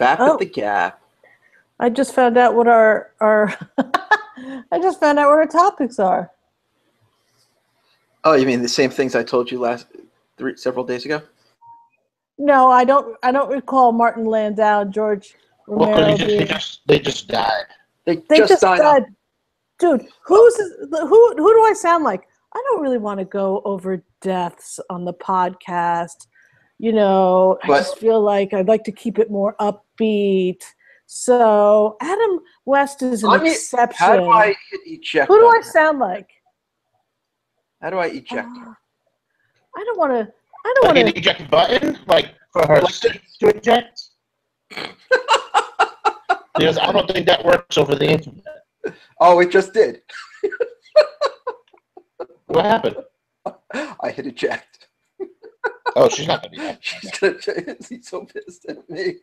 Fap at Oh. the Gap. I just found out what our I just found out what our topics are. Oh, you mean the same things I told you several days ago? No, I don't recall Martin Landau, George Romero. Well, they just died. They just died. died. Dude, who do I sound like? I don't really want to go over deaths on the podcast. I just feel like I'd like to keep it more upbeat. So Adam West is an exception. How do I hit eject? Who do I sound like? How do I eject her? I don't want to. Like an eject button, like for her to eject. Because I don't think that works over the internet. Oh, it just did. What happened? I hit eject. Oh, she's not gonna be happy. She's so pissed at me.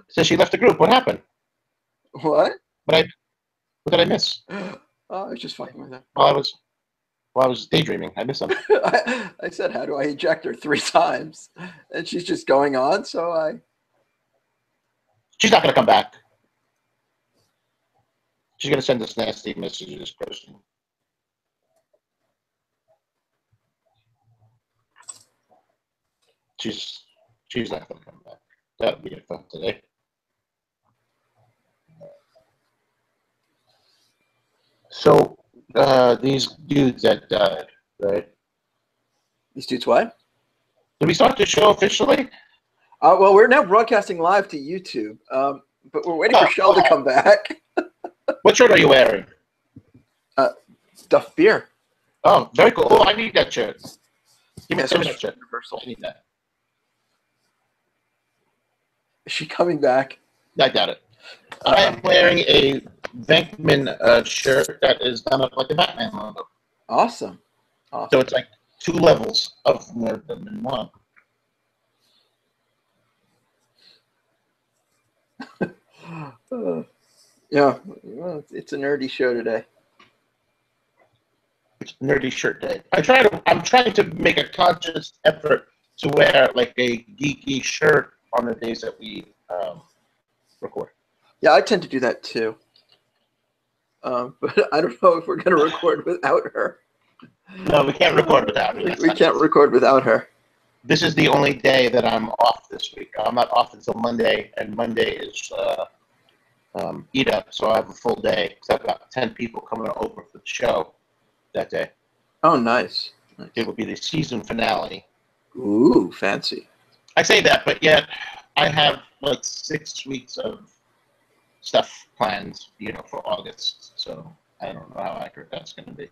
So she left the group. What happened? What? What did I miss? Oh, I was just fighting with her. While I was daydreaming. I missed something. I said, how do I eject her 3 times? And she's just going on, so She's not going to come back. She's going to send us nasty messages personally. She's not going to come back. That would be it for today. So, these dudes that died, right? These dudes what? Did we start the show officially? Well, we're now broadcasting live to YouTube, but we're waiting for Shelle to come back. What shirt are you wearing? Duff Beer. Oh, very cool. Oh, I need that shirt. Give me some of that shirt. Universal. I need that. Is she coming back? I doubt it. I am wearing a Venkman shirt that is done up like the Batman logo. Awesome. So it's like 2 levels of nerdom in one. Yeah, well, it's a nerdy show today. It's nerdy shirt day. I'm trying to make a conscious effort to wear like a geeky shirt on the days that we record. Yeah, I tend to do that too. But I don't know if we're going to record without her. No, we can't record without her. We can't record without her. This is the only day that I'm off this week. I'm not off until Monday, and Monday is eat up, so I have a full day because I've got 10 people coming over for the show that day. Oh, nice. It will be the season finale. Ooh, fancy. I say that, but yet I have like 6 weeks of stuff planned, for August. So I don't know how accurate that's going to be.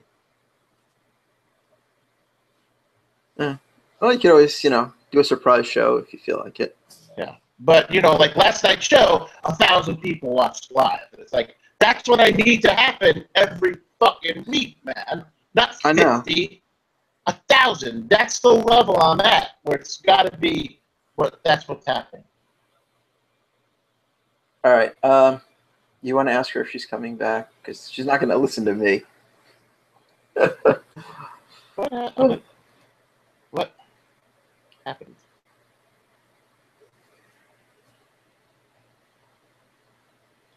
Yeah. Well, you could always, do a surprise show if you feel like it. Yeah. But, like last night's show, 1,000 people watched live. It's like, that's what I need to happen every fucking week, man. Not 50, I know. 1,000. That's the level I'm at, where it's got to be that's what's happening. All right. You want to ask her if she's coming back? Because she's not going to listen to me. What happened? What happened?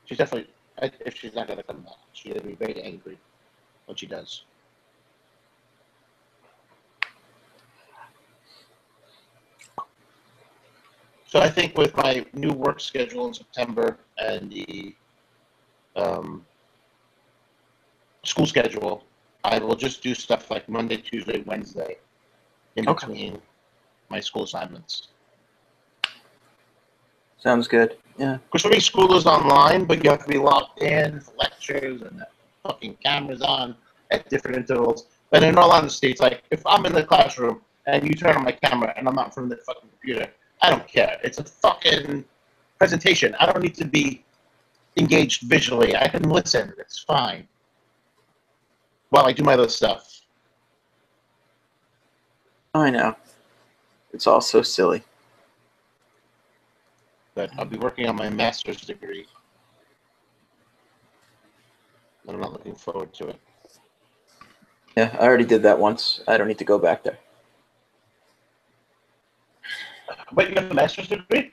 She's definitely, if she's not going to come back, she's going to be very angry when she does. So I think with my new work schedule in September and the school schedule, I will just do stuff like Monday, Tuesday, Wednesday in between my school assignments. Sounds good. Yeah. Because for me, school is online, but you have to be logged in for lectures and the fucking cameras on at different intervals. But in all honesty, it's like if I'm in the classroom and you turn on my camera and I'm not from the fucking computer, I don't care. It's a fucking presentation. I don't need to be engaged visually. I can listen. It's fine. While I do my other stuff. I know. It's all so silly. But I'll be working on my master's degree. I'm not looking forward to it. Yeah, I already did that once. I don't need to go back there. Wait, you have a master's degree?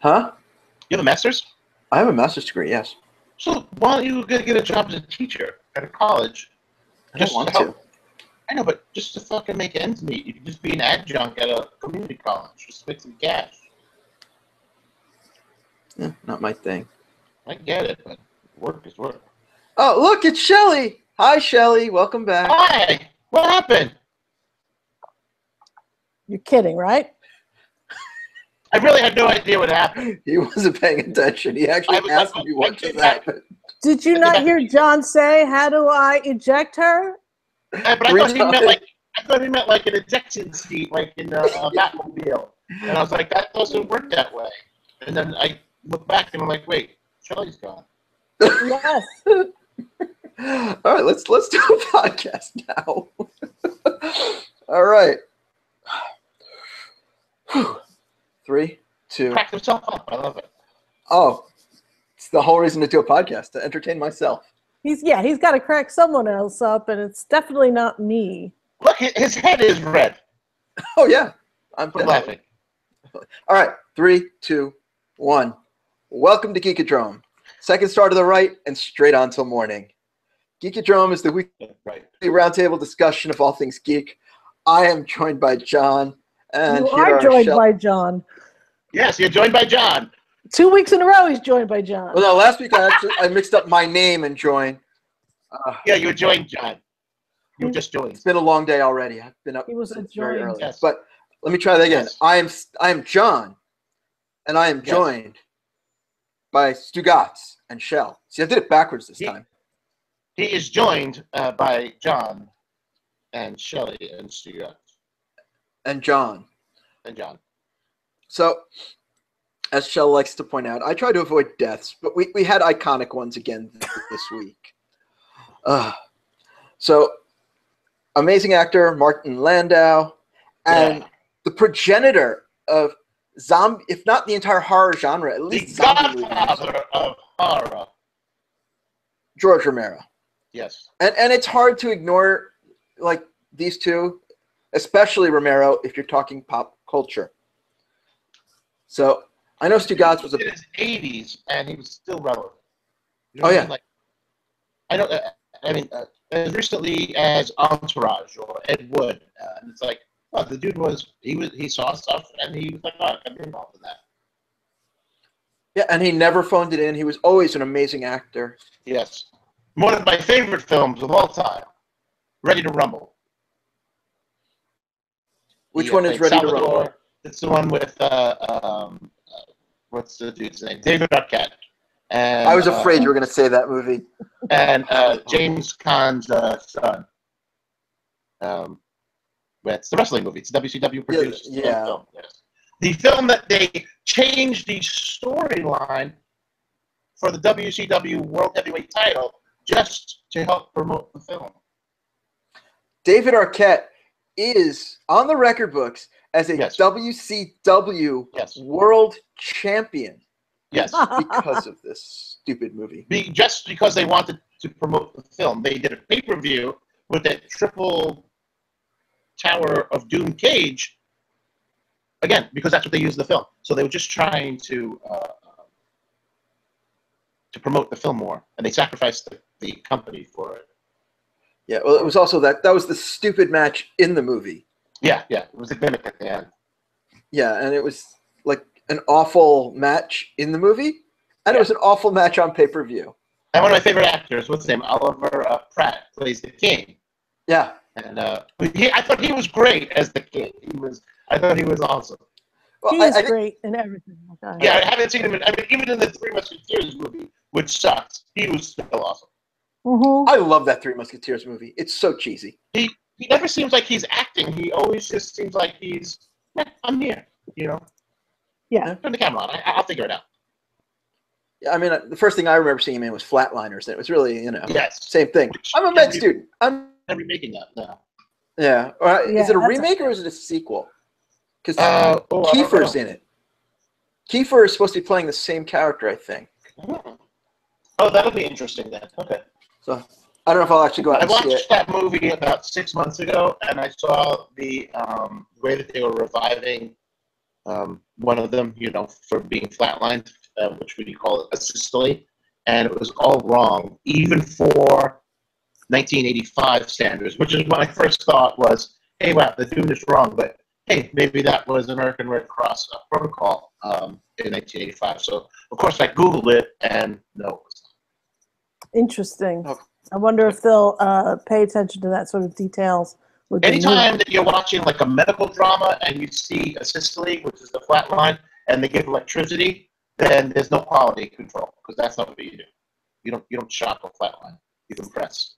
Huh? You have a master's? I have a master's degree, yes. So why don't you get a job as a teacher at a college? I don't want to. I know, but just to fucking make ends meet, you can just be an adjunct at a community college. Just make some cash. Yeah, not my thing. I get it, but work is work. Oh, look, it's Shelle. Hi, Shelle. Welcome back. Hi! What happened? You're kidding, right? I really had no idea what happened. He wasn't paying attention. He actually asked me what just happened. Did you not hear John say, "How do I eject her"? But I thought he meant like an ejection seat, like in a Batmobile. And I was like, that doesn't work that way. And then I look back and I'm like, wait, Shelle's gone. Yes. All right, let's do a podcast now. All right. 3, 2. Cracked himself up. I love it. Oh, it's the whole reason to do a podcast, to entertain myself. He's got to crack someone else up, and it's definitely not me. Look, his head is red. Oh yeah, I'm laughing. All right, 3, 2, 1. Welcome to Geekodrome. Second star to the right and straight on till morning. Geekodrome is the weekly roundtable discussion of all things geek. I am joined by John. And you are joined by John. Yes, you're joined by John. 2 weeks in a row, he's joined by John. Well, no, last week I mixed up my name and joined. Yeah, you joined John. You just joined. It's been a long day already. I've been up very early. Yes. But let me try that again. Yes. I am John, and I am joined by Stugots and Shelle. See, I did it backwards this time. He is joined by John and Shelle and Stugots. And John. And John. So, as Shelle likes to point out, I try to avoid deaths, but we had iconic ones again this week. So, amazing actor Martin Landau, and the progenitor of zombie, if not the entire horror genre, at least the godfather of horror, George Romero. Yes. And it's hard to ignore like these two, especially Romero, if you're talking pop culture. So I know Stugots was in his 80s, and he was still relevant. You know like, I mean, as recently as Entourage or Ed Wood, and it's like, well, the dude he saw stuff, and he was like, oh, I can be involved in that. Yeah, and he never phoned it in. He was always an amazing actor. Yes. One of my favorite films of all time, Ready to Rumble. Which one is Ready to Rumble? It's the one with what's the dude's name? David Arquette. And I was afraid you were going to say that movie. And James Caan's son. It's the wrestling movie. It's a WCW produced film. Yes. The film that they changed the storyline for the WCW World Heavyweight title just to help promote the film. David Arquette is on the record books as a WCW World Champion. Yes. Because of this stupid movie. Just because they wanted to promote the film. They did a pay-per-view with that triple Tower of Doom cage. Again, because that's what they used in the film. So they were just trying to promote the film more. And they sacrificed the company for it. Yeah, well, it was also that was the stupid match in the movie. Yeah. It was a gimmick at the end. Yeah, and it was like an awful match in the movie, and it was an awful match on pay-per-view. And one of my favorite actors, what's his name? Oliver Pratt plays the King. Yeah. And I thought he was great as the King. I thought he was awesome. Well, he is great in everything. Yeah, I haven't seen him even in the Three Musketeers movie, which sucks. He was still awesome. Mm-hmm. I love that Three Musketeers movie. It's so cheesy. He never seems like he's acting. He always just seems like he's, I'm here, Yeah. Turn the camera on. I'll figure it out. Yeah, I mean, the first thing I remember seeing him in was Flatliners, and it was really, same thing. Which I'm a med student. I'm remaking that now. Yeah. Is it a remake or is it a sequel? Because Kiefer's in it. Kiefer is supposed to be playing the same character, I think. Oh, that'll be interesting then. Okay. So I don't know if I'll actually go out and see it. I watched that movie about 6 months ago, and I saw the way that they were reviving One of them, for being flatlined, which we call asystole, and it was all wrong, even for 1985 standards, which is what I first thought was, hey, wow, they're doing this wrong, but hey, maybe that was American Red Cross protocol in 1985. So, of course, I Googled it, and no, it was not. Interesting. I wonder if they'll pay attention to that sort of details. Anytime that you're watching like a medical drama and you see asystole, which is the flat line, and they give electricity, then there's no quality control, because that's not what you do. You don't shock a flat line. You compress.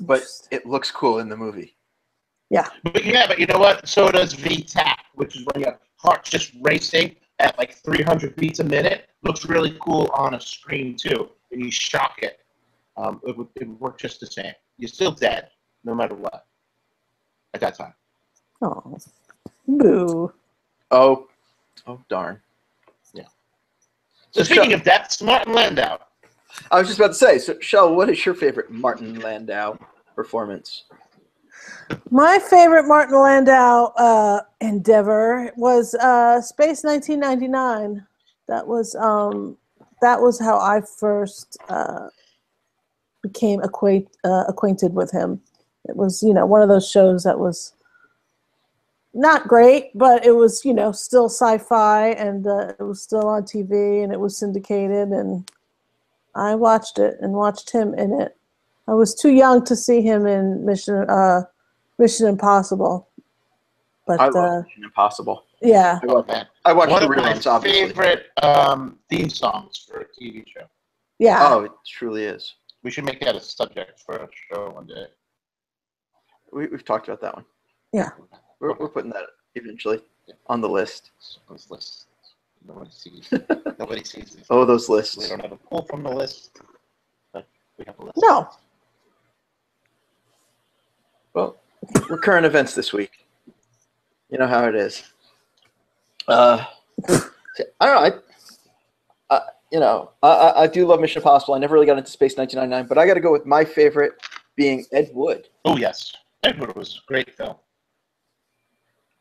But it looks cool in the movie. Yeah. But you know what? So does VTAC, which is when your heart's just racing at like 300 beats a minute. Looks really cool on a screen too. And you shock it. It would work just the same. You're still dead, no matter what. At that time. Oh. Boo. Oh, darn. Yeah. So speaking of deaths, Martin Landau. I was just about to say, so Shelle, what is your favorite Martin Landau performance? My favorite Martin Landau endeavor was Space 1999. That was how I first became acquainted with him. It was, one of those shows that was not great, but it was, still sci-fi, and it was still on TV, and it was syndicated, and I watched it and watched him in it. I was too young to see him in Mission Impossible. But I love Mission Impossible. Yeah. I watched one the of reruns, my obviously. favorite theme songs for a TV show. Yeah. Oh, it truly is. We should make that a subject for a show one day. We've talked about that one. Yeah. We're putting that eventually on the list. Those lists. Nobody sees. Nobody sees these. Oh, those lists. We don't have a pull from the list, but we have a list. No. Well, we're current events this week. You know how it is. I don't know. I do love Mission Impossible. I never really got into Space 1999, but I got to go with my favorite being Ed Wood. Oh yes, Ed Wood was a great film.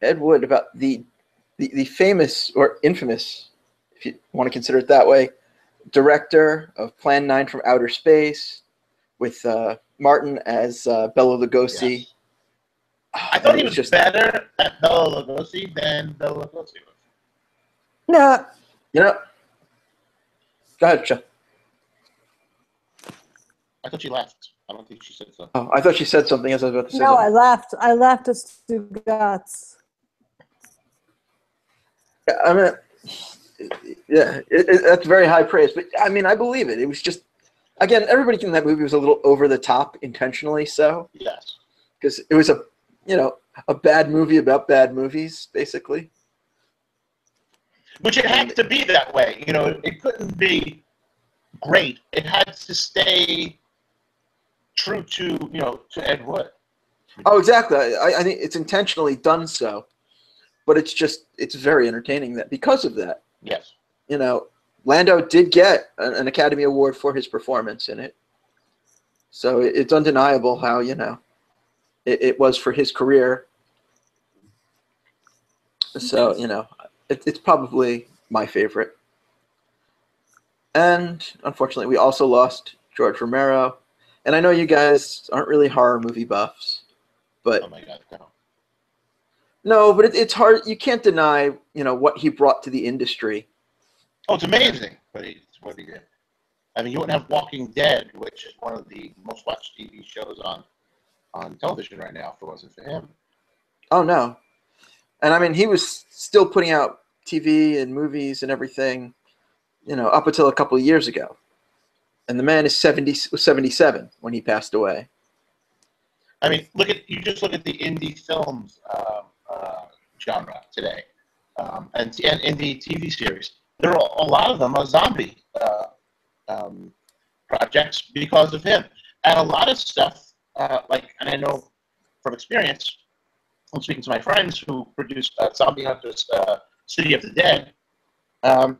Ed Wood, about the famous or infamous, if you want to consider it that way, director of Plan 9 from Outer Space, with Martin as Bela Lugosi. Yes. I thought he was just better at Bela Lugosi than Bela Lugosi was. Yeah. Go ahead, Shelle. I thought she left. I don't think she said so. Oh, I thought she said something as I was about to say. No, something. I laughed at Stugots. I mean, yeah, that's very high praise. But I mean, I believe it. It was just, again, everybody in that movie was a little over the top, intentionally so. Yes. Because it was a bad movie about bad movies, basically. Which it had to be that way. It couldn't be great. It had to stay true to Ed Wood. Oh, exactly. I think it's intentionally done so. But it's very entertaining that because of that. Yes. Landau did get an Academy Award for his performance in it. So it's undeniable how, it was for his career. So, it's probably my favorite. And unfortunately, we also lost George Romero. And I know you guys aren't really horror movie buffs, but oh my God, no. No, but it's hard. You can't deny, what he brought to the industry. Oh, it's amazing what he did. I mean, you wouldn't have Walking Dead, which is one of the most watched TV shows on television right now, if it wasn't for him. Oh, no. And I mean, he was still putting out TV and movies and everything, up until a couple of years ago. And the man was 77 when he passed away. I mean, look at the indie films genre today, and indie TV series. There are a lot of them are zombie projects because of him, and a lot of stuff and I know from experience, I'm speaking to my friends who produced Zombie Hunters, City of the Dead.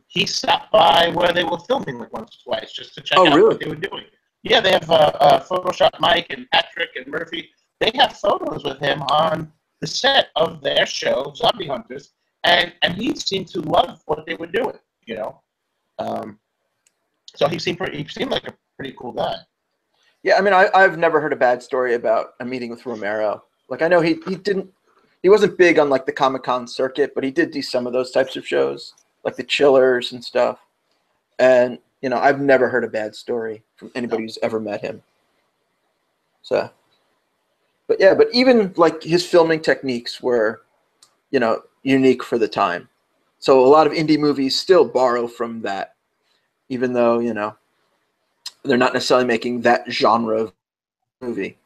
He stopped by where they were filming like once or twice just to check out what they were doing. Yeah, they have Photoshop Mike and Patrick and Murphy. They have photos with him on the set of their show, Zombie Hunters, and he seemed to love what they were doing. So he seemed like a pretty cool guy. Yeah, I mean, I've never heard a bad story about a meeting with Romero. Like, I know he wasn't big on like the Comic-Con circuit, but he did do some of those types of shows, like the Chillers and stuff. And I've never heard a bad story from anybody who's ever met him. So, but even like his filming techniques were, unique for the time. So a lot of indie movies still borrow from that, even though, they're not necessarily making that genre of movie.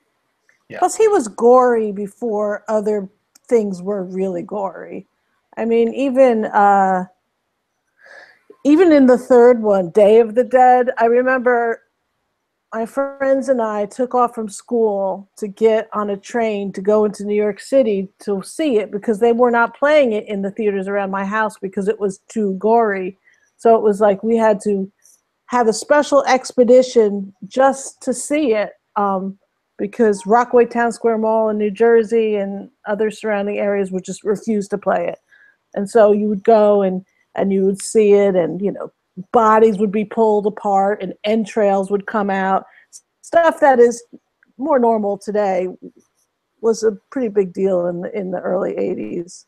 Yeah. Plus, he was gory before other things were really gory. I mean, even in the third one, Day of the Dead, I remember my friends and I took off from school to get on a train to go into New York City to see it because they were not playing it in the theaters around my house because it was too gory. So it was like we had to have a special expedition just to see it because Rockaway Town Square Mall in New Jersey and other surrounding areas would just refuse to play it. And so you would go and you would see it, and bodies would be pulled apart and entrails would come out. Stuff that is more normal today was a pretty big deal in the early 80s.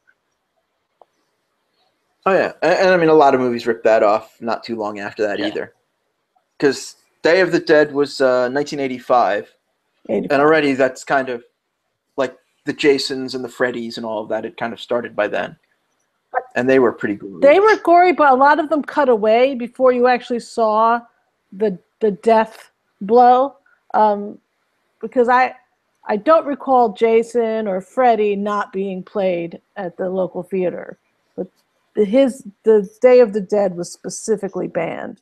Oh yeah, and I mean a lot of movies ripped that off not too long after that either. Because Day of the Dead was 1985, and already that's kind of like the Jasons and the Freddys and all of that had kind of started by then. And they were pretty gory. They were gory, but a lot of them cut away before you actually saw the death blow. Because I don't recall Jason or Freddy not being played at the local theater. But the Day of the Dead was specifically banned.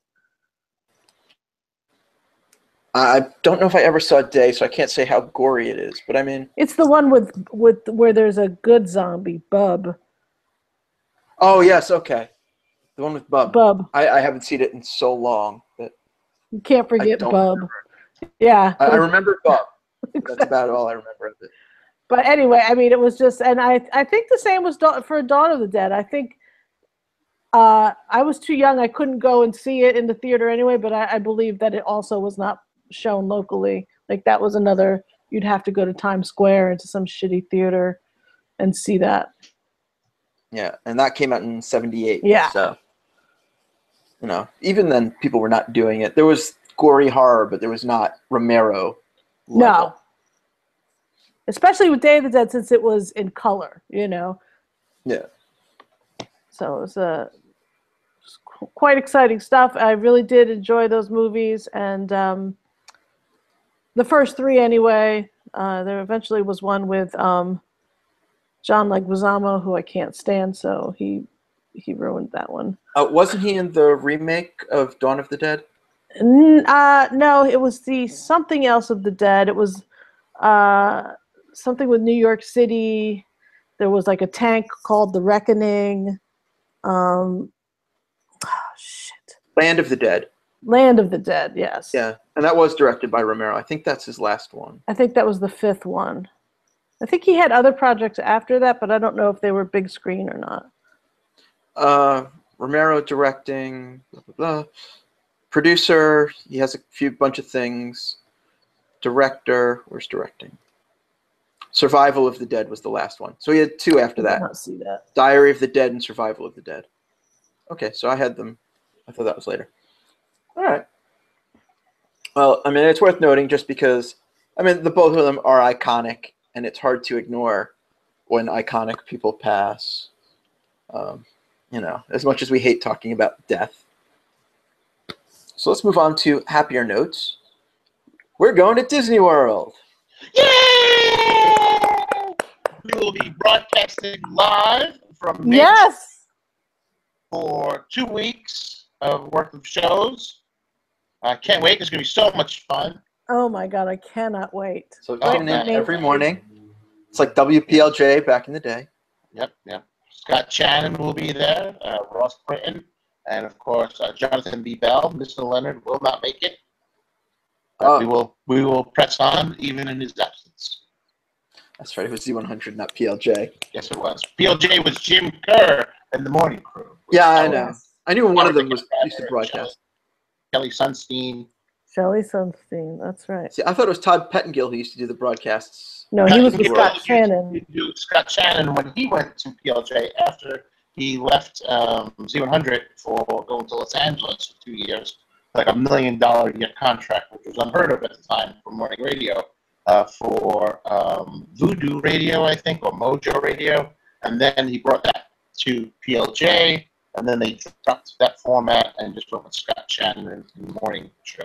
I don't know if I ever saw Day, so I can't say how gory it is. But I mean, it's the one with where there's a good zombie, Bub. Oh yes, okay, the one with Bub. Bub. I haven't seen it in so long that you can't forget Bub. Remember. Yeah, I remember Bub. That's about all I remember of it. But anyway, I mean, it was just, and I think the same was for Dawn of the Dead. I think I was too young; I couldn't go and see it in the theater anyway. But I believe that it also was not shown locally. Like that was another. You'd have to go to Times Square into some shitty theater and see that. Yeah, and that came out in '78. Yeah. So, even then, people were not doing it. There was gory horror, but there was not Romero level. No. Especially with Day of the Dead, since it was in color, Yeah. So it was quite exciting stuff. I really did enjoy those movies, and the first three anyway. There eventually was one with John Leguizamo, who I can't stand, so he ruined that one. Wasn't he in the remake of Dawn of the Dead? No, it was the something else of the Dead. It was something with New York City. There was like a tank called the Reckoning. Shit. Land of the Dead. Land of the Dead, yes. Yeah, and that was directed by Romero. I think that's his last one. I think that was the fifth one. I think he had other projects after that, but I don't know if they were big screen or not. Romero directing, blah, blah, blah. Producer, he has a bunch of things. Director, where's directing? Survival of the Dead was the last one. So he had two after that. I did not see that. Diary of the Dead and Survival of the Dead. Okay, so I had them. I thought that was later. All right. Well, I mean, it's worth noting just because, I mean, the both of them are iconic, and it's hard to ignore when iconic people pass. As much as we hate talking about death. So let's move on to happier notes. We're going to Disney World. Yay! We will be broadcasting live from Maine for 2 weeks of worth of shows. I can't wait. It's going to be so much fun. Oh my God, I cannot wait. So tune in every morning. It's like WPLJ back in the day. Yep. Scott Shannon will be there, Ross Britton, and of course Jonathan B. Bell. Mr. Leonard will not make it. We will press on even in his absence. That's right. It was Z100, not PLJ. Yes, it was. PLJ was Jim Kerr and the Morning Crew. Yeah, I know. I knew one of them used to broadcast. Kelly Sunstein. Shelley Sunstein. That's right. See, I thought it was Todd Pettengill who used to do the broadcasts. No, he was with Scott Shannon. Scott Shannon when he went to PLJ after he left Z100 for going to Los Angeles for 2 years, like $1 million a year contract, which was unheard of at the time for morning radio, for Voodoo Radio, I think, or Mojo Radio, and then he brought that to PLJ, and then they dropped that format and just went with Scott Shannon and the morning show.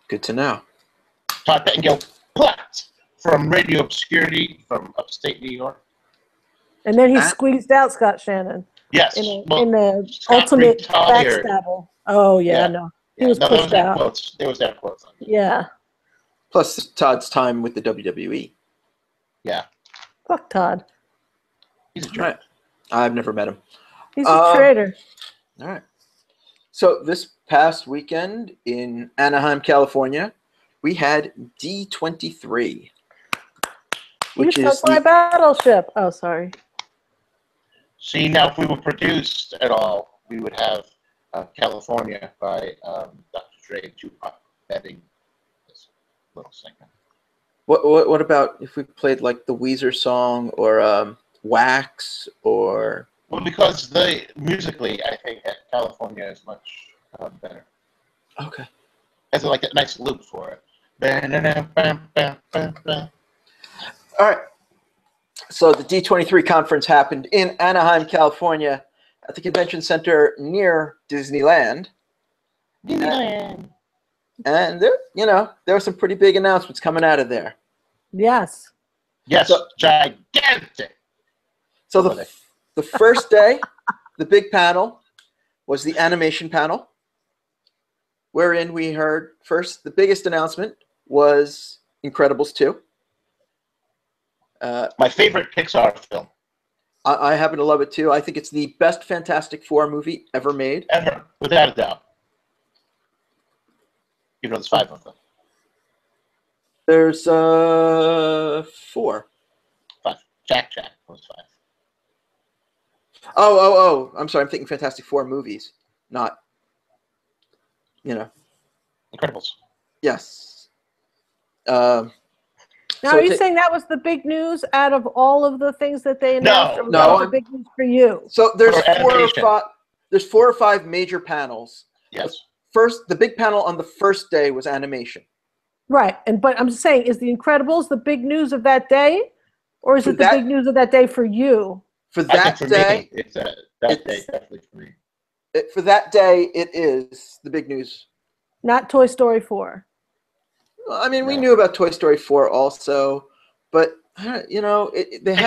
Good to know. Todd Pettengill plucked from radio obscurity from upstate New York. And then he squeezed out Scott Shannon. Yes. In the ultimate backstabble. Oh, yeah, no. He was pushed out. There was that quote. Yeah. Plus Todd's time with the WWE. Yeah. Fuck Todd. He's a traitor. I've never met him. He's a traitor. All right. So this past weekend in Anaheim, California, we had D23. Which is my battleship. Oh, sorry. See, now if we were produced at all, we would have California by Dr. Dre and Tupac betting this little segment. What about if we played like the Weezer song or Wax or? Well, because musically, I think that California is much better. Okay. Has like a nice loop for it. All right. So the D23 conference happened in Anaheim, California, at the convention center near Disneyland. Disneyland. And there were some pretty big announcements coming out of there. Yes. Yes, so, gigantic. So the first day, the big panel was the animation panel, wherein we heard first the biggest announcement was Incredibles 2. My favorite Pixar film. I happen to love it too. I think it's the best Fantastic Four movie ever made. Ever, without a doubt. Even though there's 5 of them. There's 4. 5. Jack was 5. Oh! I'm sorry. I'm thinking Fantastic Four movies, not. Incredibles. Yes. Now, are you saying that was the big news out of all of the things that they announced? No. The big news for you. So there's 4 or 5 major panels. Yes. First, the big panel on the first day was animation. Right, but I'm just saying, is the Incredibles the big news of that day, or is it the big news of that day for you? For that day, it's that day definitely for me. For that day, it is the big news. Not Toy Story 4. I mean, we knew about Toy Story 4 also, but they had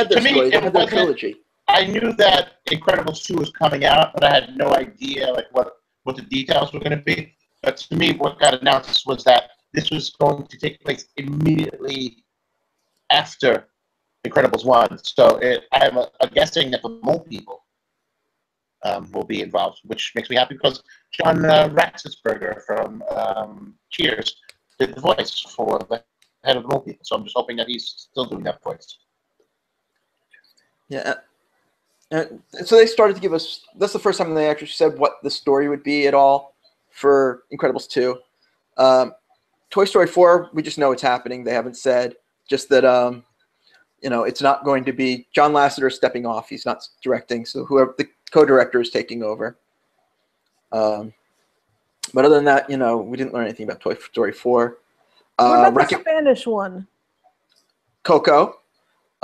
their story, they had their trilogy. I knew that Incredibles 2 was coming out, but I had no idea what the details were going to be. But to me, what got announced was that this was going to take place immediately after Incredibles 1. So I am guessing that the Mole People will be involved, which makes me happy because John Ratzenberger from Cheers did the voice for the head of the Mole People. So I'm just hoping that he's still doing that voice. Yeah. So they started to give us, that's the first time they actually said what the story would be at all for Incredibles 2. Toy Story 4, we just know it's happening. They haven't said, just that, it's not going to be John Lasseter is stepping off. He's not directing. So whoever the co-director is taking over. But other than that, we didn't learn anything about Toy Story 4. What about the Spanish one? Coco.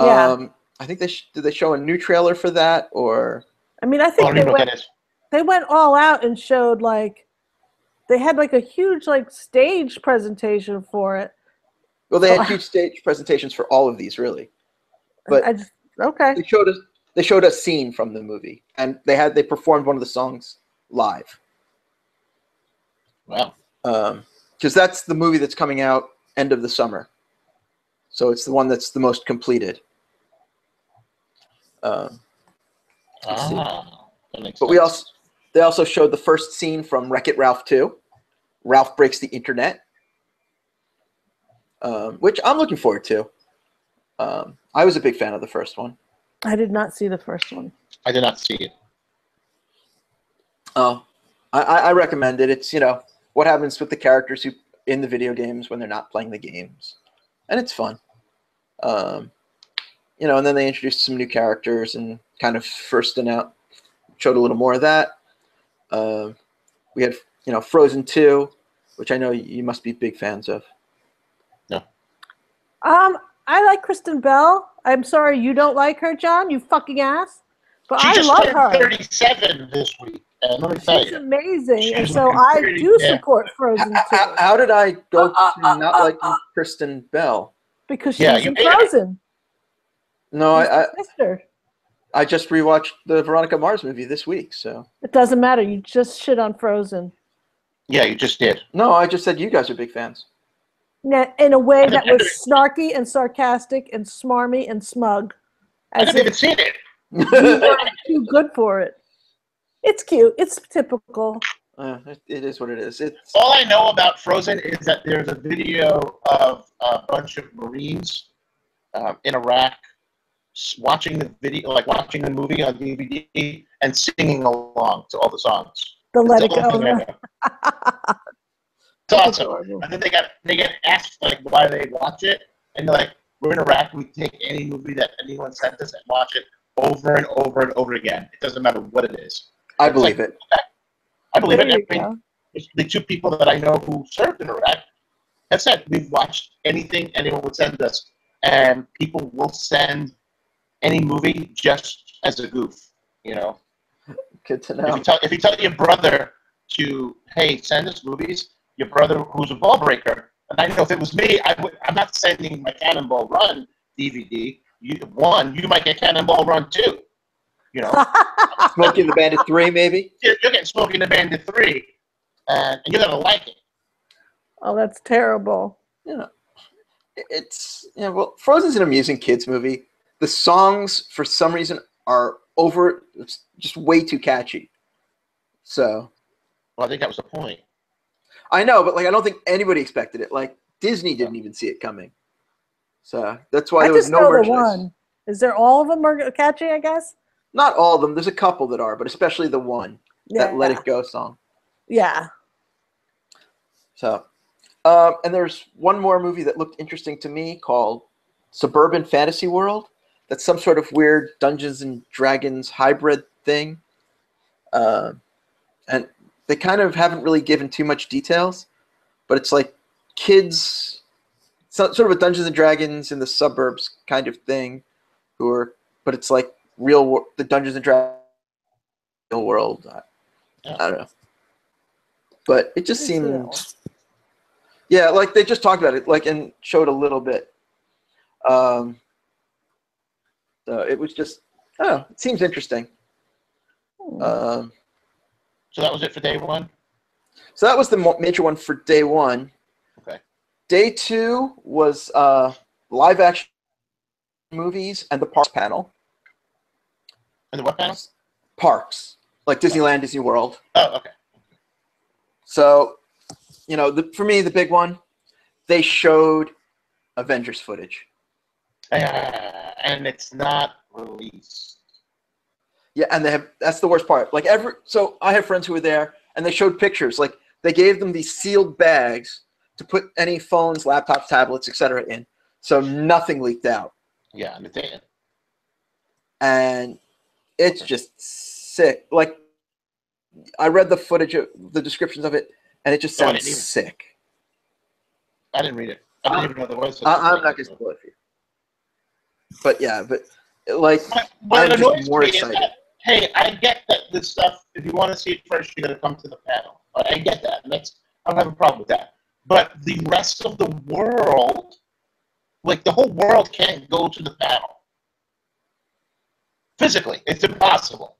Yeah. I think did they show a new trailer for that, or? I mean, I think they went all out and showed they had a huge stage presentation for it. Well, they had huge stage presentations for all of these, really. But okay. They showed a scene from the movie, and they performed one of the songs live. Wow. Because that's the movie that's coming out end of the summer, so it's the one that's the most completed. But they also showed the first scene from Wreck-It Ralph 2. Ralph Breaks the Internet, which I'm looking forward to. I was a big fan of the first one. I did not see the first one. I did not see it. Oh, I recommend it. It's, what happens with the characters who in the video games when they're not playing the games, and it's fun. And then they introduced some new characters and kind of showed a little more of that. We had, Frozen 2, which I know you must be big fans of. No. I like Kristen Bell. I'm sorry you don't like her, John, you fucking ass. But I love her. 37 this week. And let me tell She's you, amazing, and so I do support Frozen 2. How did I go to not liking Kristen Bell? Because she's in Frozen. No, I just rewatched the Veronica Mars movie this week, so. It doesn't matter. You just shit on Frozen. Yeah, you just did. No, I just said you guys are big fans. In a way that was snarky and sarcastic and smarmy and smug. I haven't even seen it. You weren't too good for it. It's cute. It's typical. It is what it is. All I know about Frozen is that there's a video of a bunch of Marines in Iraq watching the video, like watching the movie on DVD and singing along to all the songs. Let It Go. It's awesome. And then they get asked like why they watch it, and they're like, "We're in Iraq. We take any movie that anyone sent us and watch it over and over and over again. It doesn't matter what it is." I believe it. I believe it. I mean, the two people that I know who served in Iraq have said we've watched anything anyone would send us, and people will send any movie just as a goof. Good to know. If you tell your brother to, hey, send us movies, your brother who's a ball breaker, and I know if it was me, I'm not sending my Cannonball Run DVD. You might get Cannonball Run 2. Smokey and the Bandit 3, maybe? You're getting Smokey and the Bandit 3, and you're going to like it. Oh, that's terrible. Well, Frozen's an amusing kids movie. The songs, for some reason, are just way too catchy. So. Well, I think that was the point. I know, but I don't think anybody expected it. Disney didn't even see it coming. So that's why there was no merchandise. The one. Is there all of them are catchy, I guess? Not all of them. There's a couple that are, but especially the one, that Let It Go song. Yeah. So, and there's one more movie that looked interesting to me called Suburban Fantasy World. That's some sort of weird Dungeons and Dragons hybrid thing. And they kind of haven't really given too much details, but it's like kids, sort of a Dungeons and Dragons in the suburbs kind of thing, but it's like the Dungeons and Dragons real world. I don't know, but it just seemed, they just talked about it, and showed a little bit. So it was just, it seems interesting. So that was it for day one? So that was the major one for day one. Okay. Day two was live action movies and the parks panel. And the what panel? Parks. Like Disneyland, Disney World. Oh, okay. So, for me, the big one, they showed Avengers footage. And it's not released. Yeah, and that's the worst part. So I have friends who were there, and they showed pictures. They gave them these sealed bags to put any phones, laptops, tablets, etc. in, so nothing leaked out. Yeah, I understand. And it's just sick. I read the footage, the descriptions of it, and it just sounds sick. I didn't read it. I didn't even know there was. I'm not going to spoil it for you. But yeah, what I'm just more excited. Hey, I get that this stuff, if you want to see it first, you got to come to the panel. I get that. And I don't have a problem with that. But the rest of the world, the whole world can't go to the panel. Physically, it's impossible.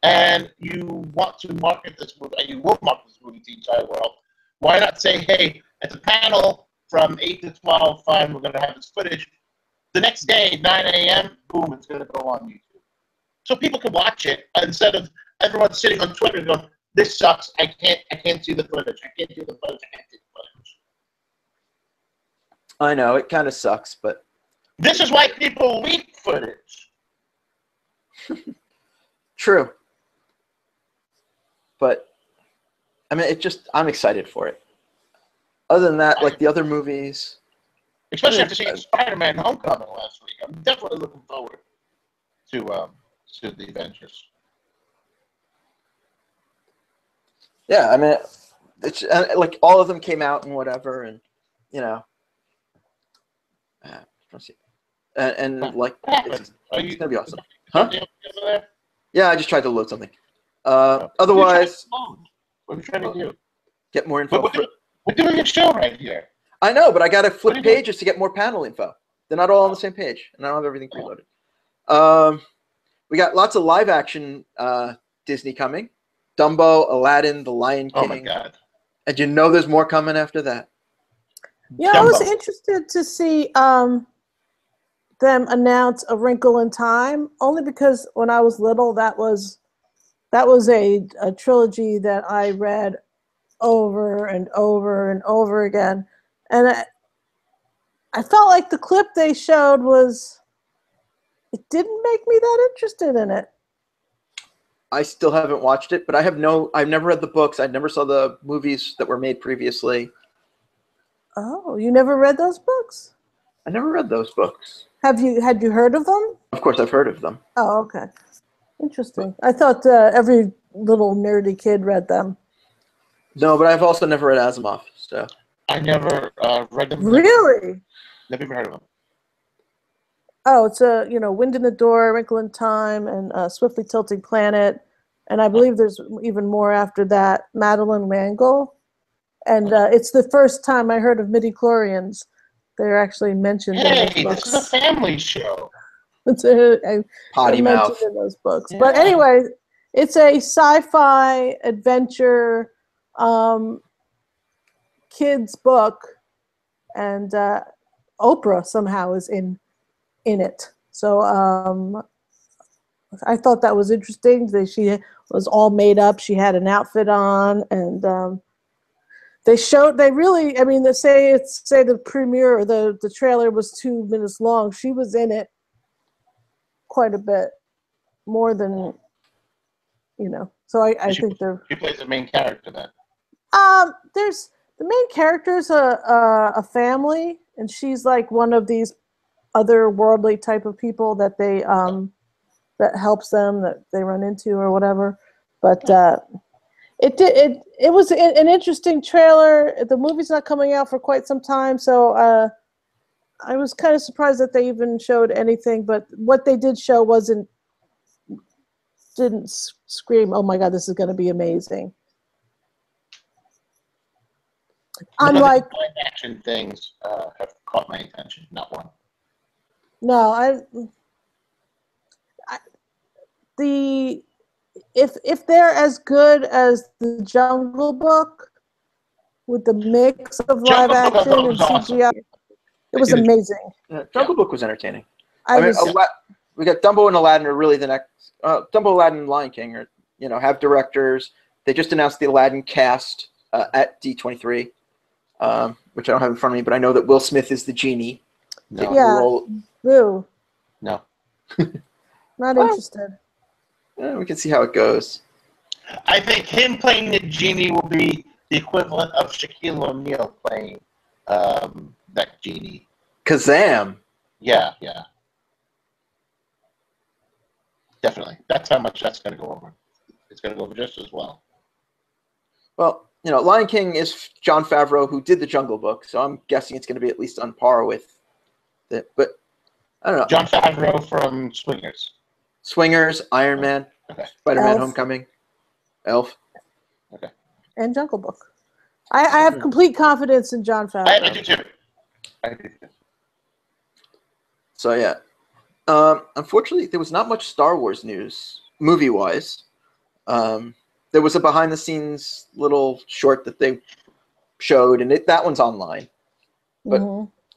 And you want to market this movie, and you will market this movie to the entire world. Why not say, hey, at the panel from 8 to 12, fine, we're going to have this footage. The next day, 9 a.m., boom, it's going to go on YouTube. So people can watch it instead of everyone sitting on Twitter going, this sucks, I can't see the footage, I can't see the footage, I can't see the footage. I know, it kind of sucks, but This is why people leak footage. True. But, I mean, I'm excited for it. Other than that, like the other movies. Especially after seeing Spider-Man Homecoming last week. I'm definitely looking forward to the Avengers. Yeah, I mean, it's like all of them came out and whatever, and you know, and like it's gonna be awesome, huh? Yeah, I just tried to load something. Otherwise, what are you trying to do? Get more info. We're doing a show right here. I know, but I gotta flip pages to get more panel info. They're not all on the same page, and I don't have everything preloaded. We got lots of live action Disney coming. Dumbo, Aladdin, The Lion King. Oh my God! And you know there's more coming after that. Yeah, I was interested to see them announce A Wrinkle in Time, only because when I was little, that was a trilogy that I read over and over and over again, and I felt like the clip they showed it didn't make me that interested in it. I still haven't watched it, but I've never read the books. I never saw the movies that were made previously. Oh, you never read those books? I never read those books. Had you heard of them? Of course, I've heard of them. Oh, okay. Interesting. I thought every little nerdy kid read them. No, but I've also never read Asimov. So I never read them. Really? Never even heard of them. Oh, it's Wind in the Door, Wrinkle in Time, and Swiftly Tilting Planet, and I believe there's even more after that. Madeline L'Engle, and it's the first time I heard of midichlorians. They're actually mentioned in those books. This is a family show. Potty mouth in those books. Yeah. But anyway, it's a sci-fi adventure kids book, and Oprah somehow is in it. So I thought that was interesting. She was all made up. She had an outfit on, and they say the premiere or the trailer was 2 minutes long. She was in it quite a bit, more than So I think she plays the main character then. There's the main character's a family, and she's like one of these otherworldly type of people that they that helps them, that they run into or whatever. But it was an interesting trailer. The movie's not coming out for quite some time, so I was kind of surprised that they even showed anything. But what they did show didn't scream, "Oh my God, this is going to be amazing." Unlike action things have caught my attention. Not one. No, if they're as good as the Jungle Book with the mix of live action and CGI, it was amazing. Yeah, Jungle Book was entertaining. We got Dumbo and Aladdin are really the next. Dumbo, Aladdin, and Lion King are have directors. They just announced the Aladdin cast at D23, which I don't have in front of me, but I know that Will Smith is the genie. No. Yeah. Boo. No. Not interested. We can see how it goes. I think him playing the genie will be the equivalent of Shaquille O'Neal playing that genie. Kazam. Yeah. Definitely. That's how much that's going to go over. It's going to go over just as well. Well, Lion King is Jon Favreau, who did the Jungle Book, so I'm guessing it's going to be at least on par with it. But I don't know. Jon Favreau from Swingers, Iron Man, okay. Spider-Man: Homecoming, Elf. Okay. And Jungle Book. I have complete confidence in Jon Favreau. I do too. So yeah. Unfortunately, there was not much Star Wars news, movie-wise. There was a behind-the-scenes little short that they showed, and that one's online. But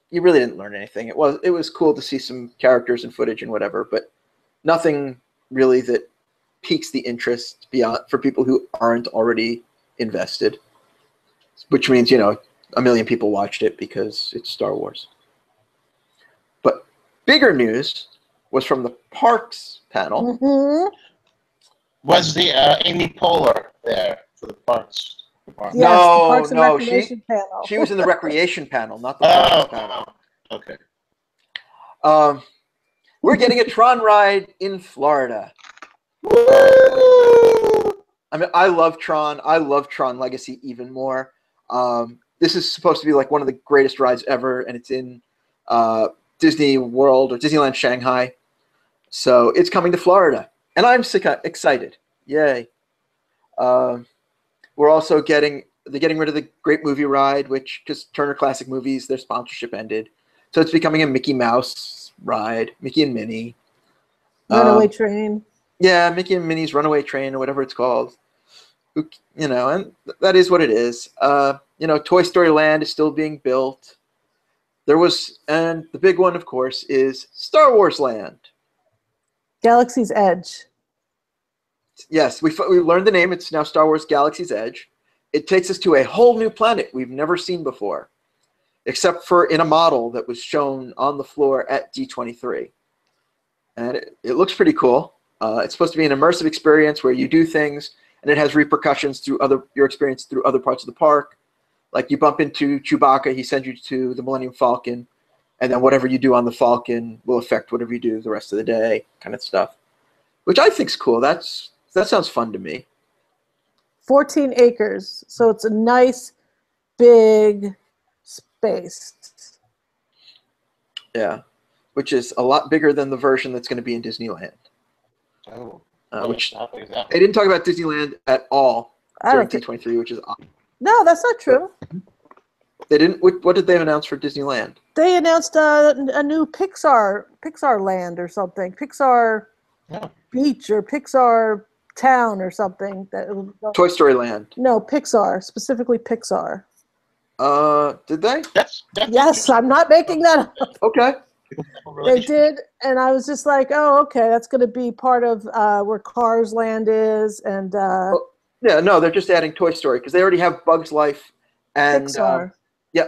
you really didn't learn anything. It was cool to see some characters and footage and whatever, but nothing really that piques the interest for people who aren't already invested. Which means, 1 million people watched it because it's Star Wars. But bigger news was from the parks panel. Mm-hmm. Was the Amy Poehler there for the parks department? Yes, the No, Parks and no, Recreation panel. she was in the recreation panel, not the parks panel. Okay. We're getting a Tron ride in Florida. I mean, I love Tron. I love Tron Legacy even more. This is supposed to be like one of the greatest rides ever, and it's in Disney World or Disneyland Shanghai. So it's coming to Florida, and I'm excited. Yay! We're also getting rid of the Great Movie Ride, which just Turner Classic Movies, their sponsorship ended. So it's becoming a Mickey Mouse ride, Mickey and Minnie. Runaway Train. Yeah, Mickey and Minnie's Runaway Train or whatever it's called. You know, and that is what it is. You know, Toy Story Land is still being built. And the big one, of course, is Star Wars Land. Galaxy's Edge. Yes, we learned the name. It's now Star Wars Galaxy's Edge. It takes us to a whole new planet we've never seen before, except for in a model that was shown on the floor at D23. And it looks pretty cool. It's supposed to be an immersive experience where you do things, and it has repercussions through your experience through other parts of the park. Like you bump into Chewbacca, he sends you to the Millennium Falcon, and then whatever you do on the Falcon will affect whatever you do the rest of the day, kind of stuff. Which I think's cool. That sounds fun to me. 14 acres, so it's a nice, big space. Yeah, which is a lot bigger than the version that's going to be in Disneyland. Oh. Which they didn't talk about Disneyland at all during D23, which is odd. No, that's not true. They didn't. What did they announce for Disneyland? They announced a new Pixar land or something. Pixar Beach or Pixar Town or something. Toy Story Land. No, Pixar, specifically Pixar. Did they? Yes, I'm not making that up. Okay. They did, and I was just like, oh, okay, that's going to be part of where Cars Land is, and yeah, no, they're just adding Toy Story because they already have Bugs Life and Pixar. Yeah,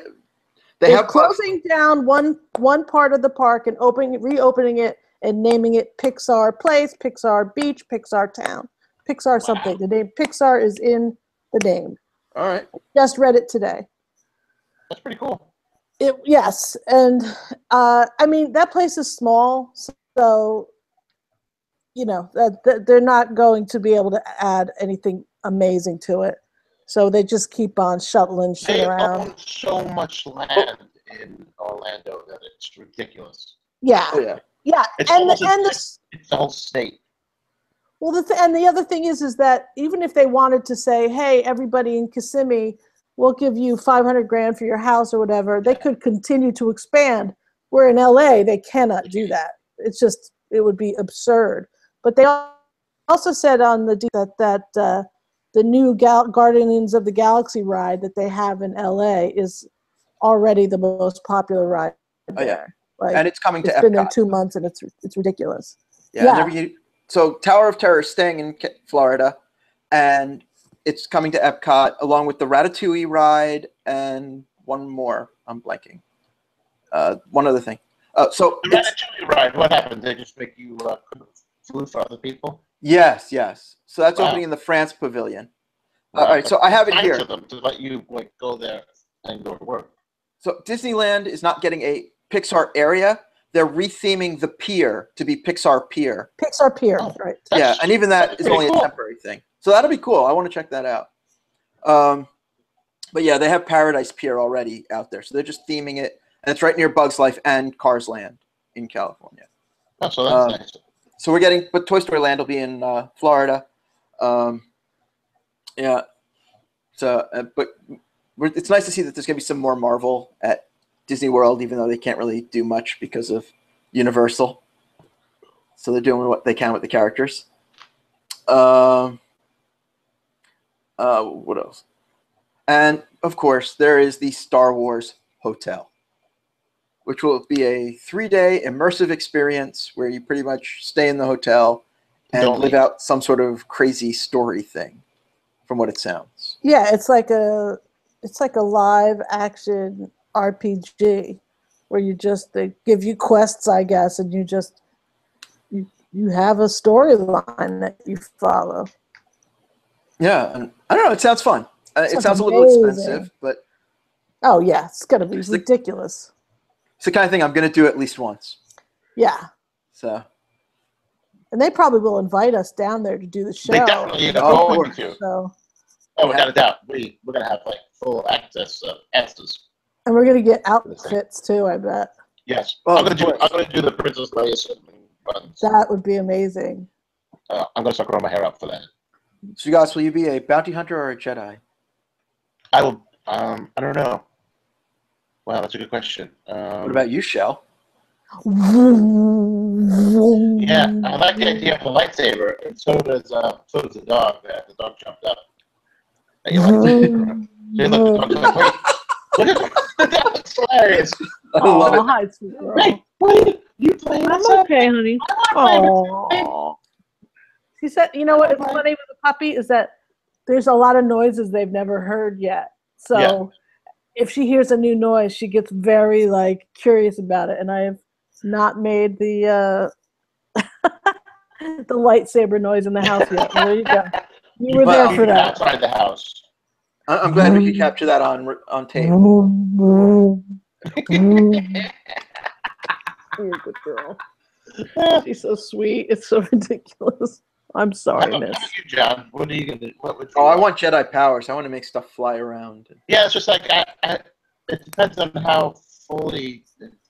They're closing down one part of the park and reopening it and naming it Pixar Place, Pixar Beach, Pixar Town, Pixar something. The name Pixar is in the name. All right. Just read it today. That's pretty cool. Yes, and I mean that place is small, so you know that they're not going to be able to add anything amazing to it. So they just keep on shuttling shit around. They own so much land in Orlando that it's ridiculous. Yeah, Oh, yeah. yeah, It's the whole state. Well, the other thing is that even if they wanted to say, hey, everybody in Kissimmee, we'll give you $500,000 for your house or whatever, they could continue to expand. Where in LA, they cannot do that. It would be absurd. But they also said on the that the new Guardians of the Galaxy ride that they have in LA is already the most popular ride there. Like, and it's coming to Epcot. It's been there 2 months, and it's ridiculous. Yeah. So Tower of Terror is staying in Florida, and it's coming to Epcot along with the Ratatouille ride and one more. I'm blanking. One other thing. So the Ratatouille ride. What happened? They just make you flew for other people? Yes. So that's opening in the France Pavilion. All right. So I have it here. To them to let you go there and go to work. So Disneyland is not getting a Pixar area. They're retheming the pier to be Pixar Pier. Pixar Pier, right? Yeah, and even that is only a temporary thing. So that'll be cool. I want to check that out. But yeah, they have Paradise Pier already out there. So they're just theming it. And it's right near Bugs Life and Cars Land in California. Oh, so that's nice. So but Toy Story Land will be in Florida. Yeah. So, but it's nice to see that there's going to be some more Marvel at Disney World, even though they can't really do much because of Universal. So they're doing what they can with the characters. What else? And, of course, there is the Star Wars Hotel, which will be a 3-day immersive experience where you pretty much stay in the hotel and live out some sort of crazy story thing, from what it sounds. Yeah, it's like a live action RPG. where they give you quests, I guess, and you have a storyline that you follow. Yeah, and I don't know. It sounds fun. It sounds a little expensive, but oh yeah, it's gonna be ridiculous. It's the kind of thing I'm gonna do at least once. Yeah. So. And they probably will invite us down there to do the show. They definitely are going to. So. Oh, without a doubt, we're gonna have like full access passes. And we're gonna get outfits too, I bet. Yes. Oh, I'm gonna do the Princess Leia runs. That would be amazing. I'm gonna start growing my hair up for that. So, you guys, will you be a bounty hunter or a Jedi? I will. I don't know. Wow, that's a good question. What about you, Shelle? Yeah, I like the idea of a lightsaber, and so does the dog. The dog jumped up. You like the dog like, wait, the dog's hilarious. Oh, hi, sweet girl. Wait, what? You playing? I'm okay, honey. Oh. She said, you know what? It's funny with a puppy is that there's a lot of noises they've never heard yet. So if she hears a new noise, she gets very like curious about it. And I have not made the the lightsaber noise in the house yet. There you go. You were there for that. Outside the house. I'm glad we could capture that on tape. You're a good girl. She's so sweet. It's so ridiculous. I'm sorry, miss. How about you, John? What are you gonna do? I want Jedi powers. I want to make stuff fly around. Yeah, it's just like it depends on how fully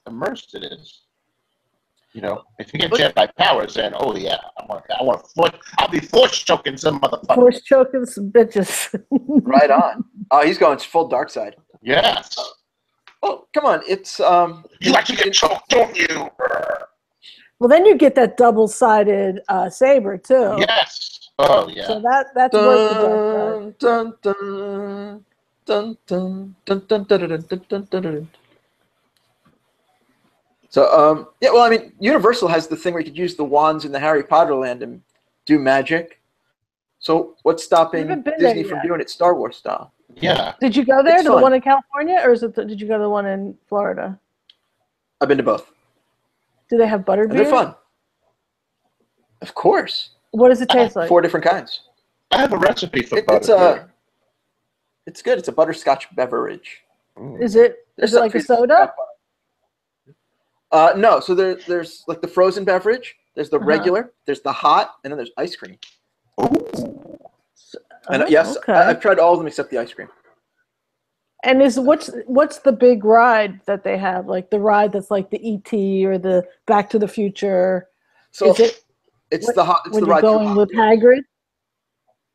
immersed it is. You know, if you get Jedi powers, then oh yeah, I'll be force choking some motherfucker. Force choking some bitches. Right on. Oh, he's going full dark side. Yes. Oh, come on. It's You actually get choked, don't you? Well, then you get that double-sided saber too. Yes. Oh yeah. So that's worth the dark side. Dun, dun, dun, dun, dun, dun, dun, dun, dun, dun, dun. So yeah, well, I mean, Universal has the thing where you could use the wands in the Harry Potter land and do magic. So what's stopping Disney from doing it Star Wars style? Yeah. Did you go there to the one in California, or did you go to the one in Florida? I've been to both. Do they have butterbeer? They're fun. Of course. What does it taste like? 4 different kinds. I have a recipe for butterbeer. It's good. It's a butterscotch beverage. Is it like a soda? No. So there's like the frozen beverage. There's the regular. There's the hot, and then there's ice cream. Ooh. And yes, okay. I've tried all of them except the ice cream. And what's the big ride that they have? Like the ride that's like the E.T. or the Back to the Future. So it's the ride going with Hagrid.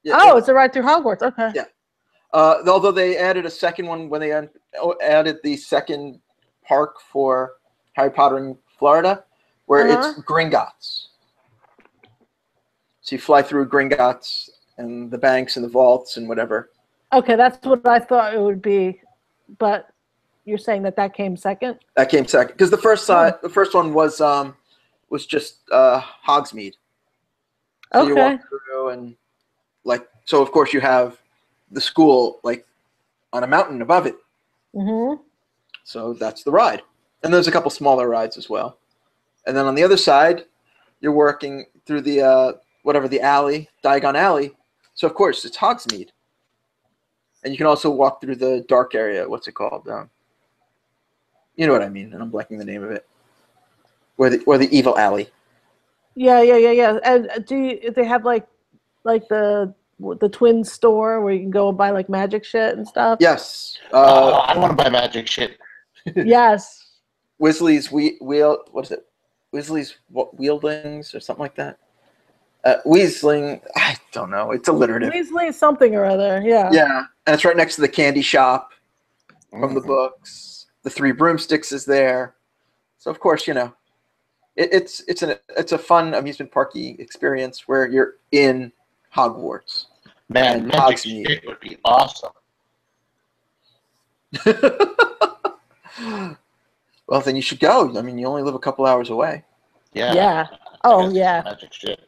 Yeah, it's a ride through Hogwarts. Okay. Yeah. Although they added a second one when they added the second park for Harry Potter in Florida, where it's Gringotts. So you fly through Gringotts and the banks and the vaults and whatever. Okay, that's what I thought it would be, but you're saying that came second? That came second because the first one was just Hogsmeade. So you walk through and so of course you have the school like on a mountain above it. Mm-hmm. So that's the ride, and there's a couple smaller rides as well. And then on the other side, you're working through the the alley, Diagon Alley. So of course it's Hogsmeade. And you can also walk through the dark area. What's it called? You know what I mean. And I'm blanking the name of it. Where the evil alley. Yeah. And do they have like the twin store where you can go and buy like magic shit and stuff? Yes. I want to buy magic shit. Yes. Weasley's what is it? Weasley's Wieldings or something like that. Weasling, I don't know. It's alliterative. Weasley something or other, yeah. Yeah, and it's right next to the candy shop from the books. The Three Broomsticks is there, so of course it's a fun amusement parky experience where you're in Hogwarts. Man, magic shit would be awesome. Well, then you should go. I mean, you only live a couple hours away. Yeah. Yeah. Oh yeah. Magic shit.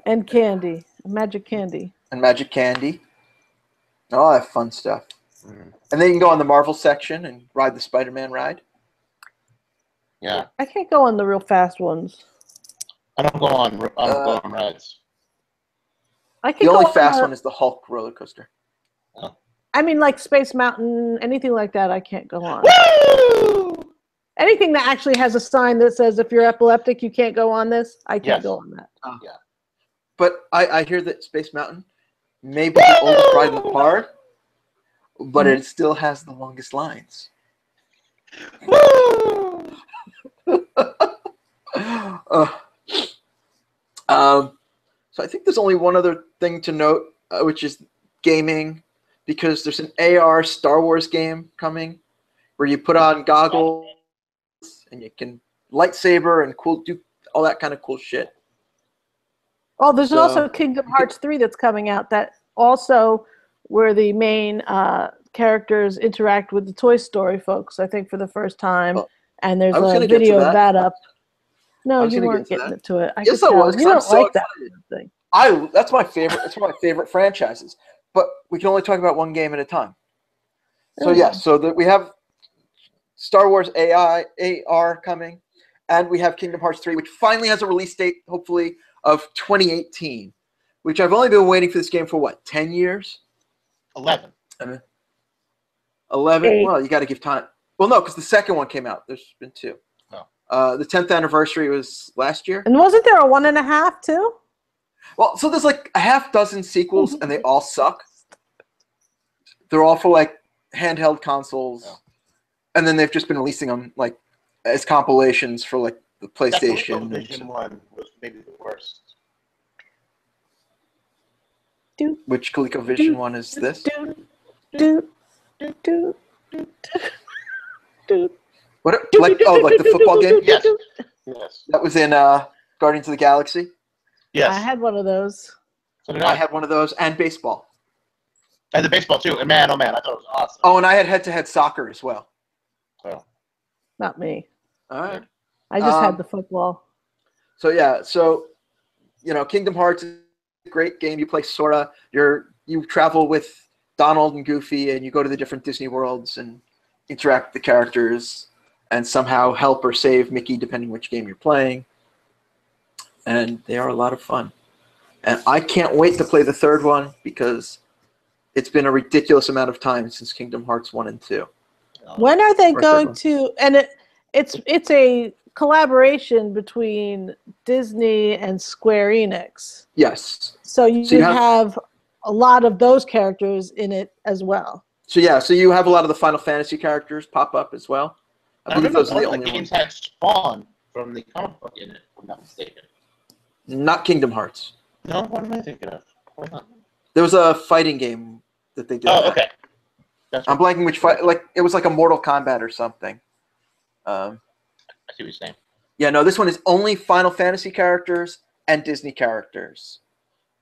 And candy, magic candy. And magic candy. Oh, I have fun stuff. And then you can go on the Marvel section and ride the Spider-Man ride. Yeah. I can't go on the real fast ones. I don't go on rides. I can The go only on fast one is the Hulk roller coaster. Oh. I mean, like Space Mountain, anything like that, I can't go on. Woo! Anything that actually has a sign that says if you're epileptic, you can't go on this, I can't Yes. go on that. Yeah. But I hear that Space Mountain may be the oldest ride in the park, but it still has the longest lines. Woo! So I think there's only one other thing to note, which is gaming, because there's an AR Star Wars game coming where you put on goggles and you can lightsaber and do all that kind of cool shit. Oh, there's also Kingdom Hearts 3 that's coming out that also where the main characters interact with the Toy Story folks, I think, for the first time. And there's a video of that up. No, you weren't getting into it. Yes, I was. You don't like that thing. That's my favorite. It's one of my favorite franchises. But we can only talk about one game at a time. So we have Star Wars AR coming, and we have Kingdom Hearts 3, which finally has a release date, hopefully, of 2018, which I've only been waiting for this game for, what, 10 years? 11. 11? 8. Well, you got to give time. Well, no, because the second one came out. There's been 2. Oh. The 10th anniversary was last year. And wasn't there a 1.5 too? Well, so there's like a half dozen sequels, and they all suck. They're all for like handheld consoles, and then they've just been releasing them like as compilations for like the PlayStation. The PlayStation one was maybe the worst. Which ColecoVision one is this? What? Like the football game? Yes. Yes. That was in Guardians of the Galaxy. Yes. I had one of those. So did I had one of those, and baseball. And the baseball too. And man, oh man, I thought it was awesome. Oh, and I had head-to-head soccer as well. So. Not me. All right. I just had the football. So yeah, Kingdom Hearts is a great game. You play Sora. You travel with Donald and Goofy, and you go to the different Disney worlds and interact with the characters, and somehow help or save Mickey, depending which game you're playing. And they are a lot of fun. And I can't wait to play the third one because it's been a ridiculous amount of time since Kingdom Hearts 1 and 2. When are they going to? And it's a collaboration between Disney and Square Enix. Yes. So you have a lot of those characters in it as well. So you have a lot of the Final Fantasy characters pop up as well. I believe those are the only games ones. had Spawn from the comic book in it, if I'm not mistaken. Not Kingdom Hearts. No, what am I thinking of? Hold on. There was a fighting game that they did. Oh, okay. I'm blanking which fight. Like it was like a Mortal Kombat or something. I see what you're saying. Yeah, no, this one is only Final Fantasy characters and Disney characters.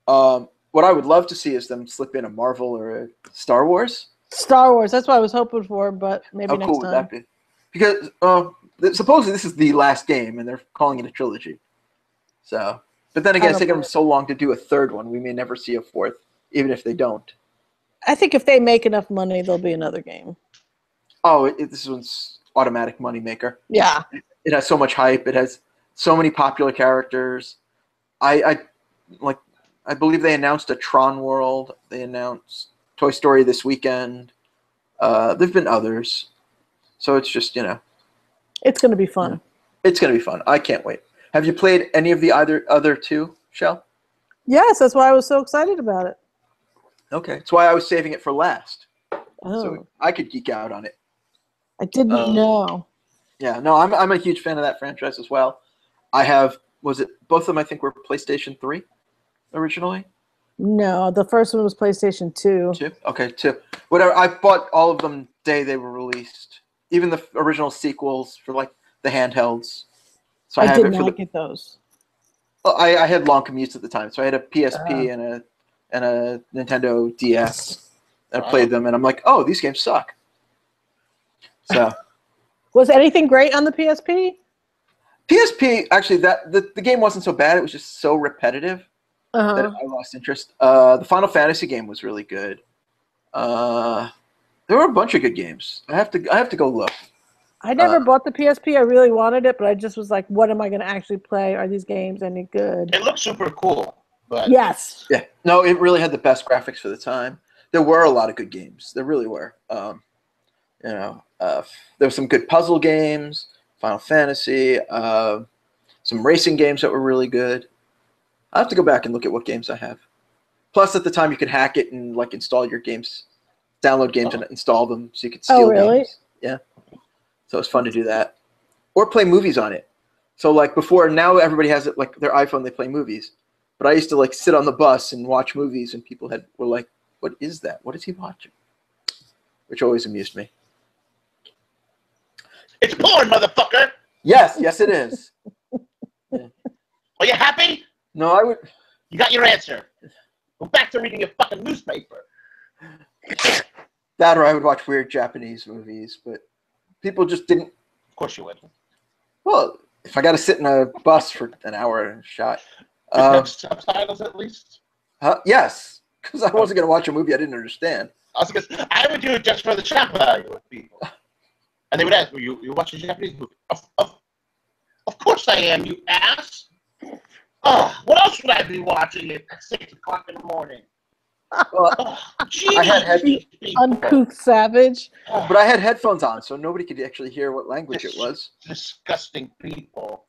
What I would love to see is them slip in a Marvel or a Star Wars. Star Wars. That's what I was hoping for, but maybe next How cool time. would that be? Because supposedly this is the last game, and they're calling it a trilogy. So, but then again, it's taken them so long to do a third one, we may never see a fourth, even if they don't. I think if they make enough money, there'll be another game. Oh, this one's automatic moneymaker. Yeah. It has so much hype. It has so many popular characters. I believe they announced a Tron World. They announced Toy Story this weekend. There've been others. So it's just, It's going to be fun. It's going to be fun. I can't wait. Have you played any of the other two, Shelle? Yes, that's why I was so excited about it. Okay. That's why I was saving it for last. Oh. So I could geek out on it. I didn't know. Yeah, no, I'm a huge fan of that franchise as well. I have, both of them I think were PlayStation 3 originally? No, the first one was PlayStation 2. 2? Okay, 2. Whatever, I bought all of them the day they were released. Even the original sequels for like the handhelds. So I did not get those. Well, I had long commutes at the time, so I had a PSP and a Nintendo DS. And I played them, and I'm like, oh, these games suck. So, was anything great on the PSP? PSP, actually, the game wasn't so bad. It was just so repetitive that I lost interest. The Final Fantasy game was really good. There There were a bunch of good games. I have to go look. I never bought the PSP. I really wanted it, but I just was like, what am I going to actually play? Are these games any good? It looks super cool. But Yes. Yeah. No, it really had the best graphics for the time. There were a lot of good games. There really were. There were some good puzzle games, Final Fantasy, some racing games that were really good. I have to go back and look at what games I have. Plus, at the time, you could hack it and like install your games, download games and install them, so you could steal games. Yeah. So it's fun to do that, or play movies on it. So like before, now everybody has it like their iPhone. They play movies, but I used to like sit on the bus and watch movies, and people were like, "What is that? What is he watching?" Which always amused me. It's porn, motherfucker. Yes, it is. Yeah. Are you happy? No, I would. You got your answer. Go back to reading your fucking newspaper. That or I would watch weird Japanese movies, but people just didn't. Of course you would. Well, if I got to sit in a bus for an hour and shot. Subtitles at least? Yes, because I wasn't going to watch a movie I didn't understand. I would do it just for the shock value of people. And they would ask, you watch a Japanese movie? Of course I am, you ass. Oh, what else would I be watching at 6 o'clock in the morning? Well, I had uncouth savage. But I had headphones on, so nobody could actually hear what language it was. Disgusting people.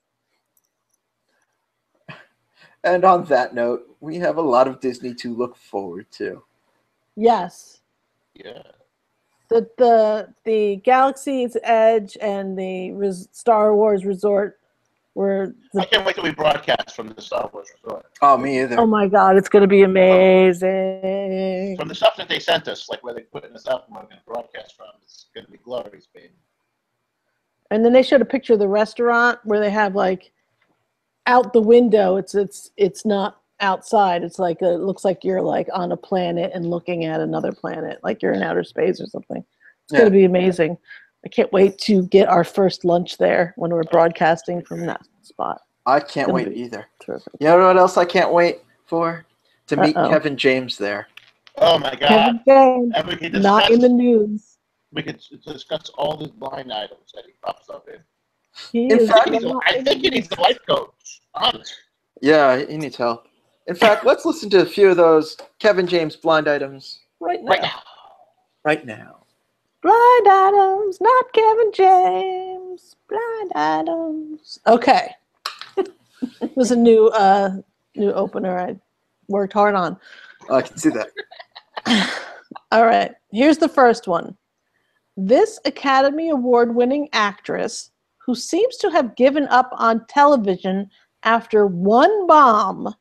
And on that note, we have a lot of Disney to look forward to. Yes. Yeah. The Galaxy's Edge and the Star Wars Resort were. I can't wait till we broadcast from the Star Wars Resort. Oh, me either. Oh my God, it's going to be amazing. From the stuff that they sent us, like where they put in this up and we're going to broadcast from, it's going to be glorious, baby. And then they showed a picture of the restaurant where they have like out the window. It's not outside. It's like it looks like you're like on a planet and looking at another planet, like you're in outer space or something. It's going to be amazing. I can't wait to get our first lunch there when we're broadcasting from that spot. I can't wait either. Terrific. You know what else I can't wait for? To meet Kevin James there. Oh my God. Kevin James, not in the news. We could discuss all these blind items that he pops up in. I think he needs a life coach. Honestly. Yeah, he needs help. In fact, let's listen to a few of those Kevin James blind items right now. Blind items, not Kevin James. Blind items. Okay. It was a new opener I worked hard on. I can see that. All right. Here's the first one. This Academy Award-winning actress, who seems to have given up on television after one bomb,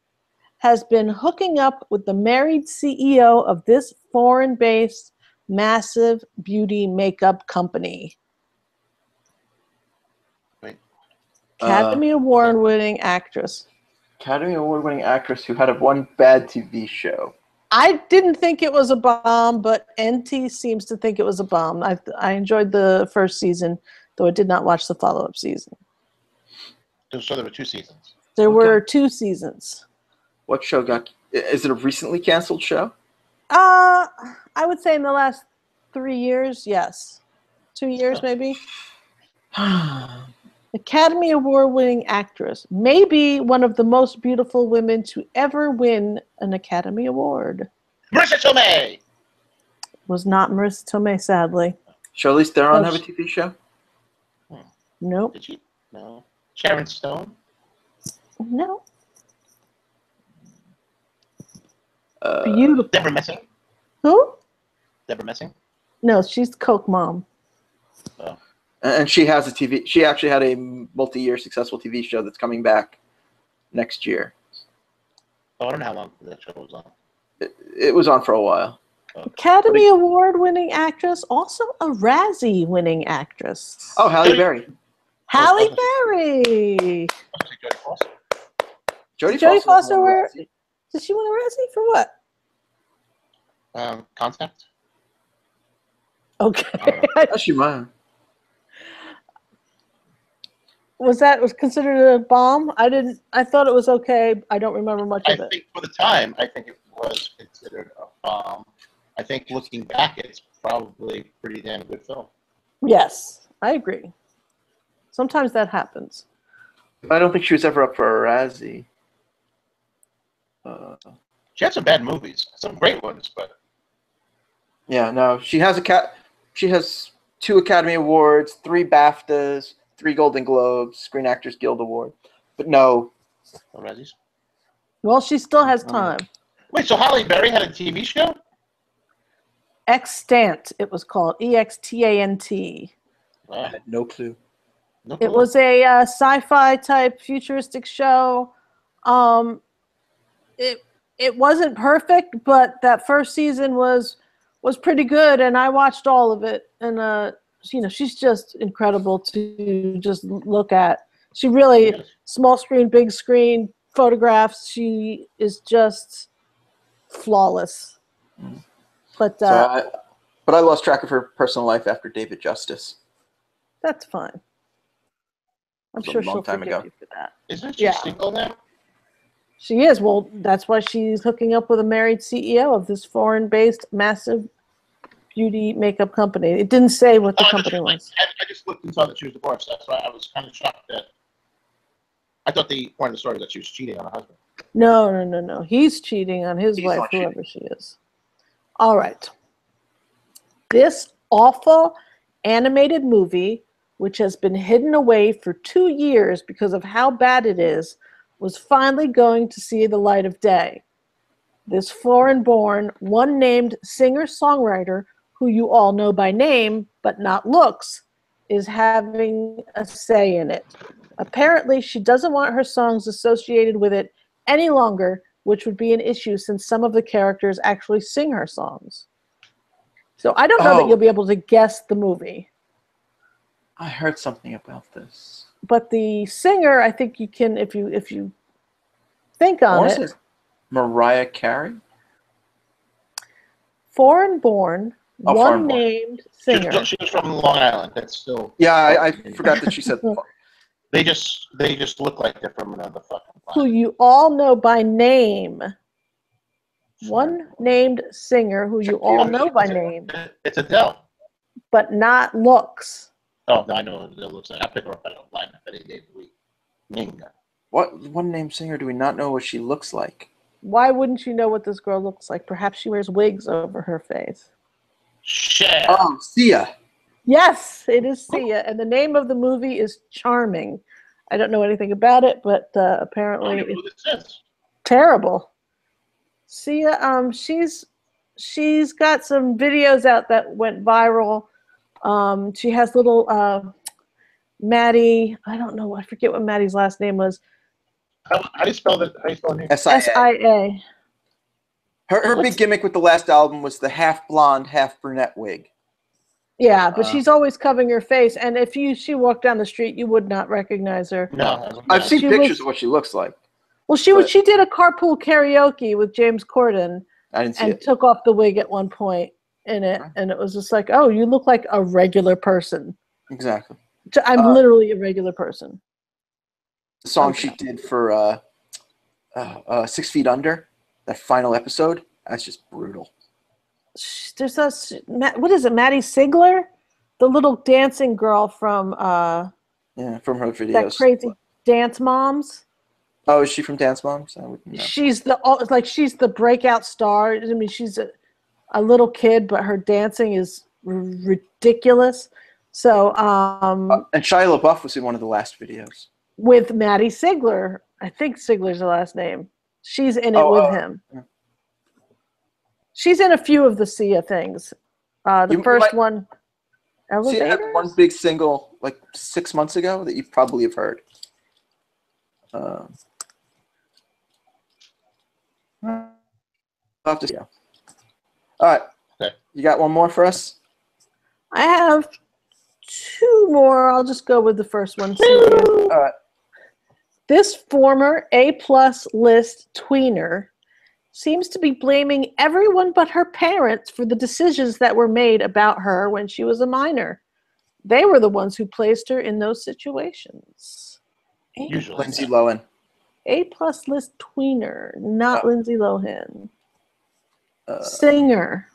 has been hooking up with the married CEO of this foreign-based massive beauty makeup company. Wait. Academy Award-winning actress. Academy Award-winning actress who had one bad TV show. I didn't think it was a bomb, but NT seems to think it was a bomb. I enjoyed the first season, though I did not watch the follow-up season. So there were 2 seasons. There were 2 seasons. What show is it a recently canceled show? I would say in the last 3 years, yes. 2 years, maybe. Academy Award-winning actress, maybe one of the most beautiful women to ever win an Academy Award. Marissa Tomei! Was not Marissa Tomei, sadly. Charlize Theron have a TV show? Nope. Did she? No. Sharon Stone? No. Beautiful. Deborah Messing? Who? Deborah Messing? No, she's Coke Mom. Oh. And she has a TV. She actually had a multi-year successful TV show that's coming back next year. Oh, I don't know how long that show was on. It was on for a while. Okay. Academy Award-winning actress, also a Razzie winning actress. Oh, Halle Berry. Halle Berry. Jodie Foster. Jodie Foster did she win a Razzie for what? Concept. Okay. She might. Was considered a bomb? I thought it was okay. I don't remember much of it. I think for the time, I think it was considered a bomb. I think looking back, it's probably a pretty damn good film. Yes, I agree. Sometimes that happens. I don't think she was ever up for a Razzie. She had some bad movies, some great ones, but Yeah, no, she has She has 2 Academy Awards, 3 BAFTAs, 3 Golden Globes, Screen Actors Guild Award, but no. Razzies. Well, she still has time. Wait, so Halle Berry had a TV show? Extant, it was called EXTANT. I had no clue. No It clue. was a sci-fi type futuristic show. It wasn't perfect, but that first season was pretty good, and I watched all of it. And she's just incredible to just look at. She really small screen, big screen photographs. She is just flawless. But but I lost track of her personal life after David Justice. That's fine. I'm sure she'll forgive you for that. Isn't she single now? She is. Well, that's why she's hooking up with a married CEO of this foreign-based massive beauty makeup company. It didn't say what the company was. I just looked and saw that she was divorced. That's why I was kind of shocked that. I thought the point of the story was that she was cheating on her husband. No. He's cheating on his wife, whoever she is. All right. This awful animated movie, which has been hidden away for 2 years because of how bad it is, was finally going to see the light of day. This foreign-born, one-named singer-songwriter, who you all know by name, but not looks, is having a say in it. Apparently, she doesn't want her songs associated with it any longer, which would be an issue since some of the characters actually sing her songs. So I don't know that you'll be able to guess the movie. I heard something about this. But the singer, I think you can, if you think on it. Mariah Carey? Foreign-born, one-named singer. She was from Long Island. That's still. Yeah, I forgot that she said. They just look like they're from another fucking planet. Who you all know by name. One named singer who you all know by name. It's Adele. But not looks. Oh, I know what Adele looks like. I pick her up at a line any day of the week. Ninga. What one-named singer do we not know what she looks like? Why wouldn't you know what this girl looks like? Perhaps she wears wigs over her face. Shelle. Oh, Sia. Yes, it is Sia, and the name of the movie is Charming. I don't know anything about it, but apparently it's terrible. Sia, she's got some videos out that went viral. She has little Maddie. I don't know. I forget what Maddie's last name was. How do you spell that? How do you spell her name? S-I-A. Her big gimmick with the last album was the half blonde, half brunette wig. Yeah, but she's always covering her face, and if she walked down the street, you would not recognize her. No, I've seen pictures of what she looks like. Well, she did a carpool karaoke with James Corden. I didn't see it. Took off the wig at one point in it, and it was just like, oh, you look like a regular person. Exactly. I'm literally a regular person. The song she did for 6 Feet Under, that final episode, that's just brutal. There's what is it, Maddie Ziegler? The little dancing girl from from her videos. That crazy Dance Moms. Oh, is she from Dance Moms? I wouldn't know. She's the breakout star. I mean, she's a little kid, but her dancing is ridiculous. So and Shia LaBeouf was in one of the last videos. With Maddie Ziegler. I think Ziegler's the last name. She's in it with him. Yeah. She's in a few of the Sia things. The first one, Elevators? Sia had one big single like 6 months ago that you probably have heard. All right. Okay. You got one more for us? I have 2 more. I'll just go with the first one. All right. This former A-plus list tweener seems to be blaming everyone but her parents for the decisions that were made about her when she was a minor. They were the ones who placed her in those situations. Usually. Lindsay Lohan. A-plus list tweener, not Lindsay Lohan. Singer.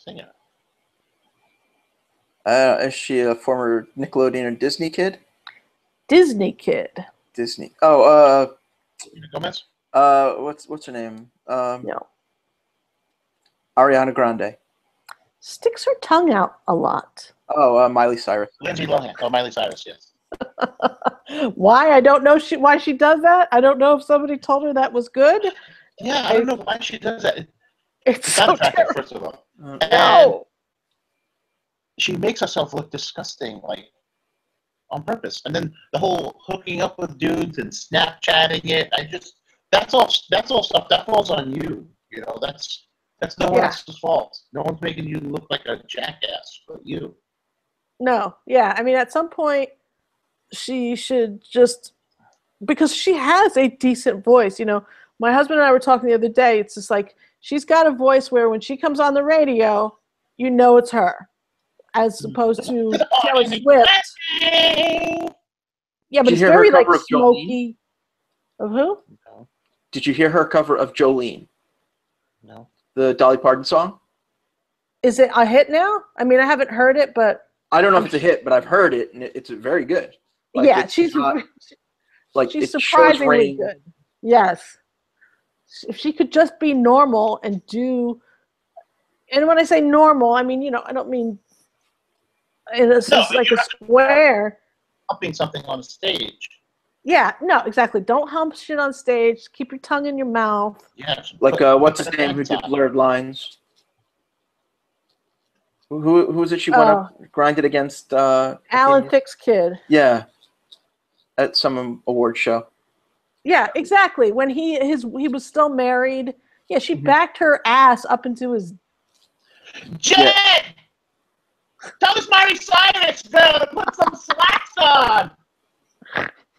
singer. Is she a former Nickelodeon or Disney kid? Disney kid. Disney. Oh, Gomez? what's her name? No. Ariana Grande. Sticks her tongue out a lot. Oh, Miley Cyrus. Lindsay Lohan. Oh, Miley Cyrus, yes. Why? I don't know why she does that. I don't know if somebody told her that was good. Yeah, I don't know why she does that. It's not so attractive, terrible. first of all. And No. she makes herself look disgusting, like, on purpose. And then the whole hooking up with dudes and Snapchatting it, that's all stuff that falls on you. You know, that's no one else's fault. No one's making you look like a jackass but you. No. Yeah. I mean, at some point, she should just, because she has a decent voice. You know, my husband and I were talking the other day. It's just like, she's got a voice where when she comes on the radio, you know it's her, as opposed to Taylor Swift. Yeah, but it's very like smoky. Of who? No. Did you hear her cover of Jolene? No. The Dolly Parton song? Is it a hit now? I mean, I haven't heard it, but I don't know if it's a hit, but I've heard it, and it's very good. Like, yeah, she's surprisingly good. Yes. If she could just be normal and do, and when I say normal, I mean, you know, I don't mean in a sense like a square. Humping something on stage. Yeah, no, exactly. Don't hump shit on stage. Keep your tongue in your mouth. Yeah. Like, what's his name who did Blurred Lines? Who was it she went up, grinded against? Alan Thicke's kid. Yeah. At some award show. Yeah, exactly. When he was still married. Yeah, she backed her ass up into his. Jen! Yeah. Tell this Miley Cyrus girl to put some slacks on.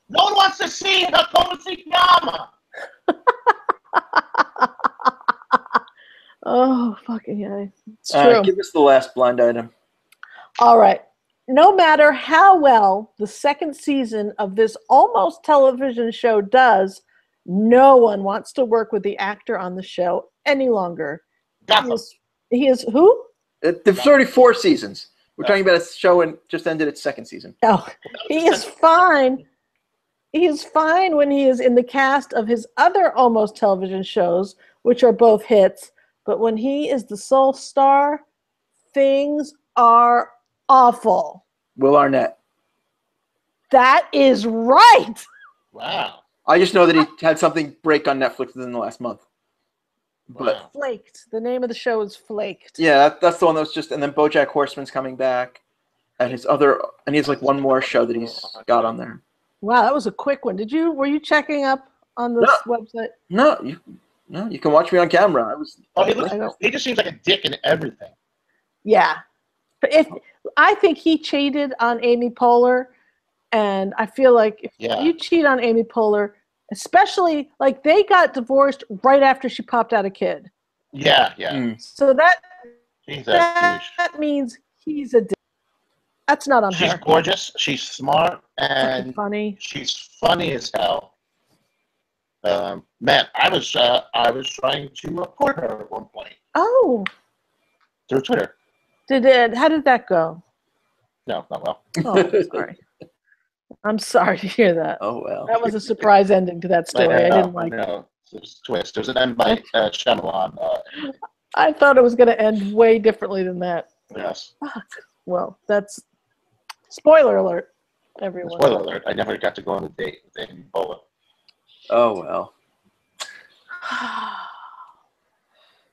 No one wants to see her como se llama. Oh, fucking yeah. It's true. Give us the last blind item. All right. No matter how well the second season of this almost television show does, no one wants to work with the actor on the show any longer. He is who? There's already 4 seasons. We're talking about a show and just ended its 2nd season. Oh, he is fine. He is fine when he is in the cast of his other almost television shows, which are both hits. But when he is the sole star, things are awful. Will Arnett. That is right. Wow. I just know that he had something break on Netflix within the last month. But Flaked. The name of the show is Flaked. Yeah, that's the one that was just, and then BoJack Horseman's coming back, and he has like one more show that he's got on there. Wow, that was a quick one. Were you checking up on this website? No, you can watch me on camera. He just seems like a dick in everything. Yeah. I think he cheated on Amy Poehler, and I feel like if you cheat on Amy Poehler, especially like they got divorced right after she popped out a kid. Yeah, yeah. So that means he's a dick. That's not on her. She's gorgeous. She's smart and funny. She's funny as hell. Man, I was trying to report her at one point. Oh. Through Twitter. How did that go? No, not well. Oh, sorry. I'm sorry to hear that. Oh well. That was a surprise ending to that story. I didn't like it. There's a twist. There's an end by Shyamalan. I thought it was going to end way differently than that. Yes. Fuck. Well, that's spoiler alert, everyone. Spoiler alert. I never got to go on a date with Amy Poehler. Oh well.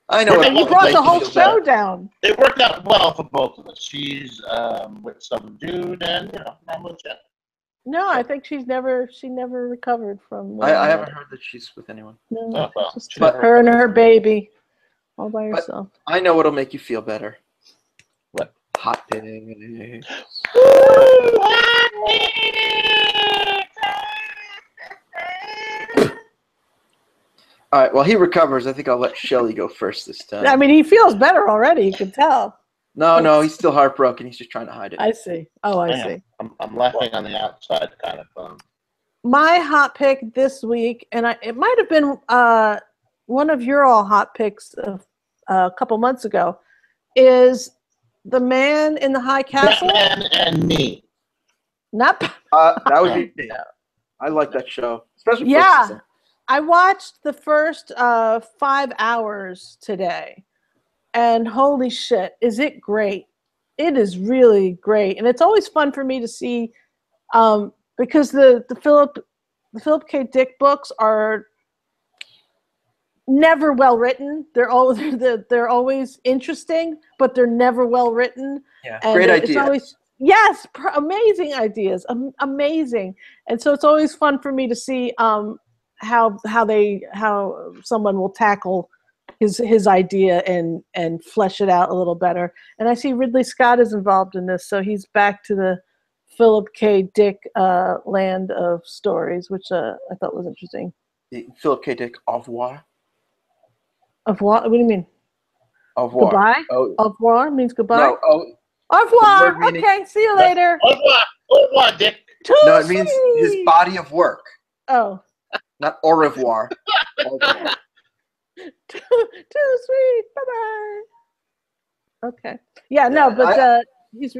I know. You brought the whole show down. It worked out well for both of us. She's with some dude, and not much yet. No, I think she never recovered from. I haven't heard that she's with anyone. No, just her and her baby, all by herself. I know what'll make you feel better. What? Hot pigs. All right. While he recovers, I think I'll let Shelle go first this time. I mean, he feels better already. You can tell. No, he's still heartbroken. He's just trying to hide it. I see. Oh, I see. I'm laughing on the outside, kind of. My hot pick this week, and it might have been one of your all hot picks a couple months ago, is The Man in the High Castle. Batman and Me. Not. That would be me. I like that show, especially first season. I watched the first 5 hours today, and holy shit, is it great! It is really great, and it's always fun for me to see, because the Philip K. Dick books are never well written. They're always interesting, but they're never well written. Yeah, and great it's idea. always amazing ideas, amazing. And so it's always fun for me to see how someone will tackle his idea and flesh it out a little better. And I see Ridley Scott is involved in this, so he's back to the Philip K. Dick land of stories, which I thought was interesting. Philip K. Dick, au revoir. Au revoir? What do you mean? Au revoir. Goodbye? Oh. Au revoir means goodbye? No, au revoir. Okay, see you later. Au revoir. Au revoir, Dick. No, it means his body of work. Oh. Not au revoir. Au revoir. Too sweet. Bye-bye. Okay. Yeah, no, but he's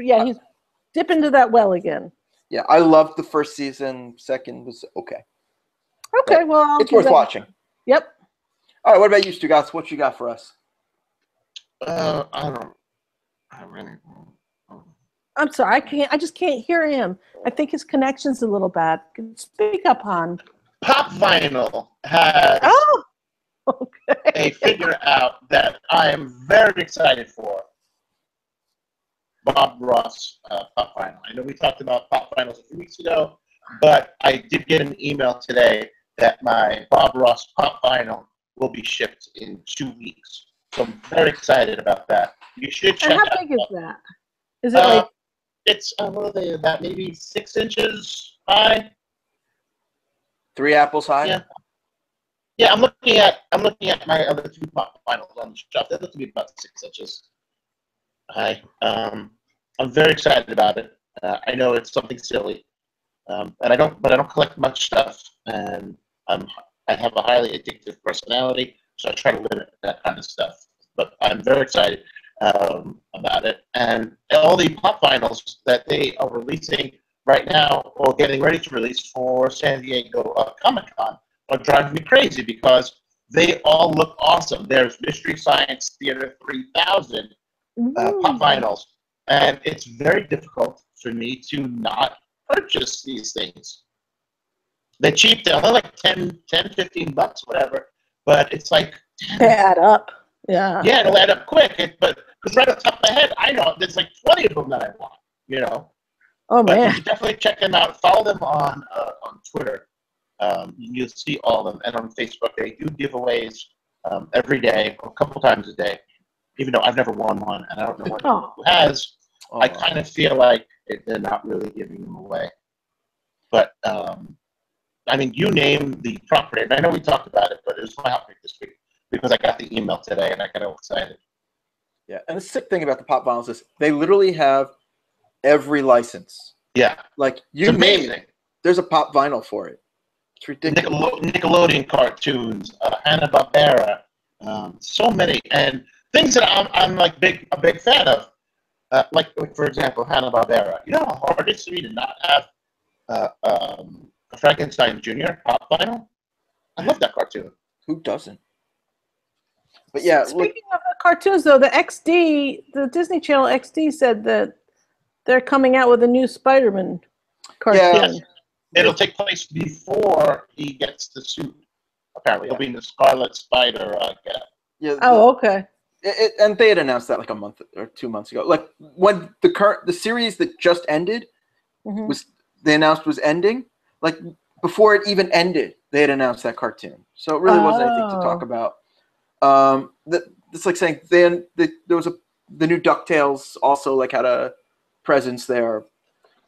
dipping into that well again. Yeah, I loved the first season. Second was okay. Okay, but well, it's worth watching. Yep. All right, what about you, Stugots? What you got for us? I'm sorry, I just can't hear him. I think his connection's a little bad. Speak up, hon. Pop Vinyl has a figure out that I am very excited for. Bob Ross Pop Vinyl. I know we talked about Pop Vinyls a few weeks ago, but I did get an email today that my Bob Ross Pop Vinyl will be shipped in 2 weeks. So I'm very excited about that. You should check it out. And how big is that? Is it like... It's, what are they, about maybe 6 inches high? 3 apples high? Yeah. Yeah, I'm looking at my other 2 Pop Vinyls on the shelf. They look to be about 6 inches high. I'm very excited about it. I know it's something silly, and I don't collect much stuff, and I have a highly addictive personality, so I try to limit that kind of stuff. But I'm very excited about it, and all the Pop Vinyls that they are releasing right now, or getting ready to release for San Diego Comic-Con, are driving me crazy because they all look awesome. There's Mystery Science Theater 3000 Pop Vinyls, and it's very difficult for me to not purchase these things. They're cheap. They're only like 10, 15 bucks, whatever. But it's like... They add up. Yeah. Yeah, it'll add up quick. But because right off the top of my head, I know there's like 20 of them that I want, you know. Oh, but man. you should definitely check them out. Follow them on Twitter. You'll see all of them. And on Facebook, they do giveaways every day, or a couple times a day. Even though I've never won one, and I don't know who has. I kind of feel like they're not really giving them away. But, I mean, you name the property. And I know we talked about it, but it was my hot pick this week because I got the email today and I got all excited. Yeah, and the sick thing about the Pop Vinyls is they literally have every license. Yeah. Like, you name it, there's a Pop Vinyl for it. It's ridiculous. Nickelodeon cartoons, Hanna-Barbera, so many. And things that I'm like a big fan of. Like, for example, Hanna-Barbera. You know how hard it is for me to not have a Frankenstein Jr. Pop Vinyl? I love that cartoon. Who doesn't? But yeah. Speaking of cartoons, though, the Disney Channel XD said that they're coming out with a new Spider-Man cartoon. Yeah, it'll take place before he gets the suit. Apparently, he'll be in the Scarlet Spider. Yeah. Okay. And they had announced that like a month or 2 months ago. Like when the series that just ended they announced was ending. Like before it even ended, they had announced that cartoon. So it really wasn't anything to talk about. It's like saying there was the new DuckTales also like had a presence there,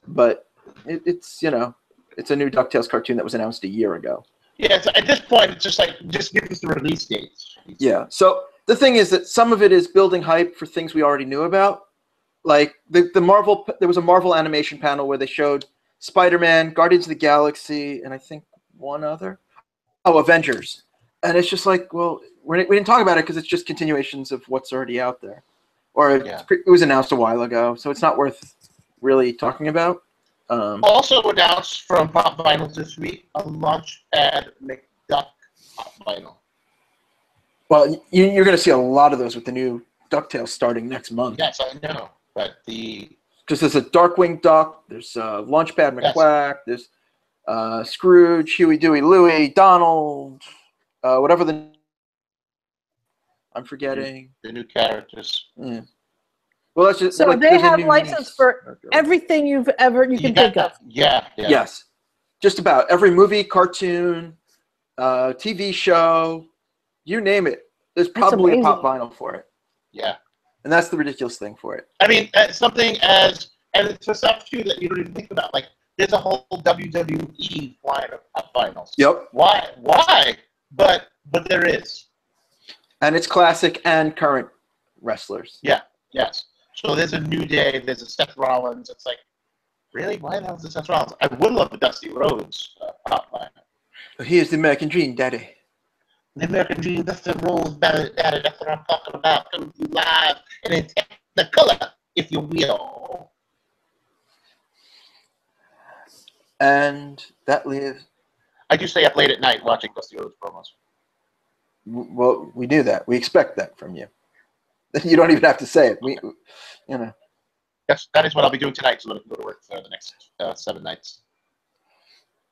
but it's a new DuckTales cartoon that was announced a year ago. Yeah, so at this point, it's just give us the release dates. Yeah. So the thing is that some of it is building hype for things we already knew about. Like the Marvel, there was a Marvel animation panel where they showed Spider-Man, Guardians of the Galaxy, and I think one other. Oh, Avengers. And it's just like, well, we didn't talk about it because it's just continuations of what's already out there. or it was announced a while ago, so it's not worth really talking about. Also announced from Pop Vinyls this week, a Launchpad McDuck Pop Vinyl. Well, you're going to see a lot of those with the new DuckTales starting next month. Yes, I know, but because there's a Darkwing Duck, there's Launchpad McQuack, there's Scrooge, Huey, Dewey, Louie, Donald, whatever I'm forgetting. The new characters. Yeah. Well, that's just so they have license for everything you can think of. Yeah. Yes, just about every movie, cartoon, TV show, you name it. There's probably a Pop Vinyl for it. Yeah, and that's the ridiculous thing for it. I mean, something and it's for stuff too that you don't even think about. Like, there's a whole WWE line of Pop Vinyls. Yep. Why? But there is. And it's classic and current wrestlers. Yeah. Yes. So there's a New Day. There's a Seth Rollins. It's like, really? Why the hell is it Seth Rollins? I would love a Dusty Rhodes Pop Vinyl. He is the American Dream, Daddy. The American Dream, Dusty Rhodes, Daddy. That's what I'm talking about. Coming to you live and in the color, if you will. And that leaves. I do stay up late at night watching Dusty Rhodes promos. Well, we do that. We expect that from you. You don't even have to say it. Yes, that is what I'll be doing tonight, so that I can go to work for the next 7 nights.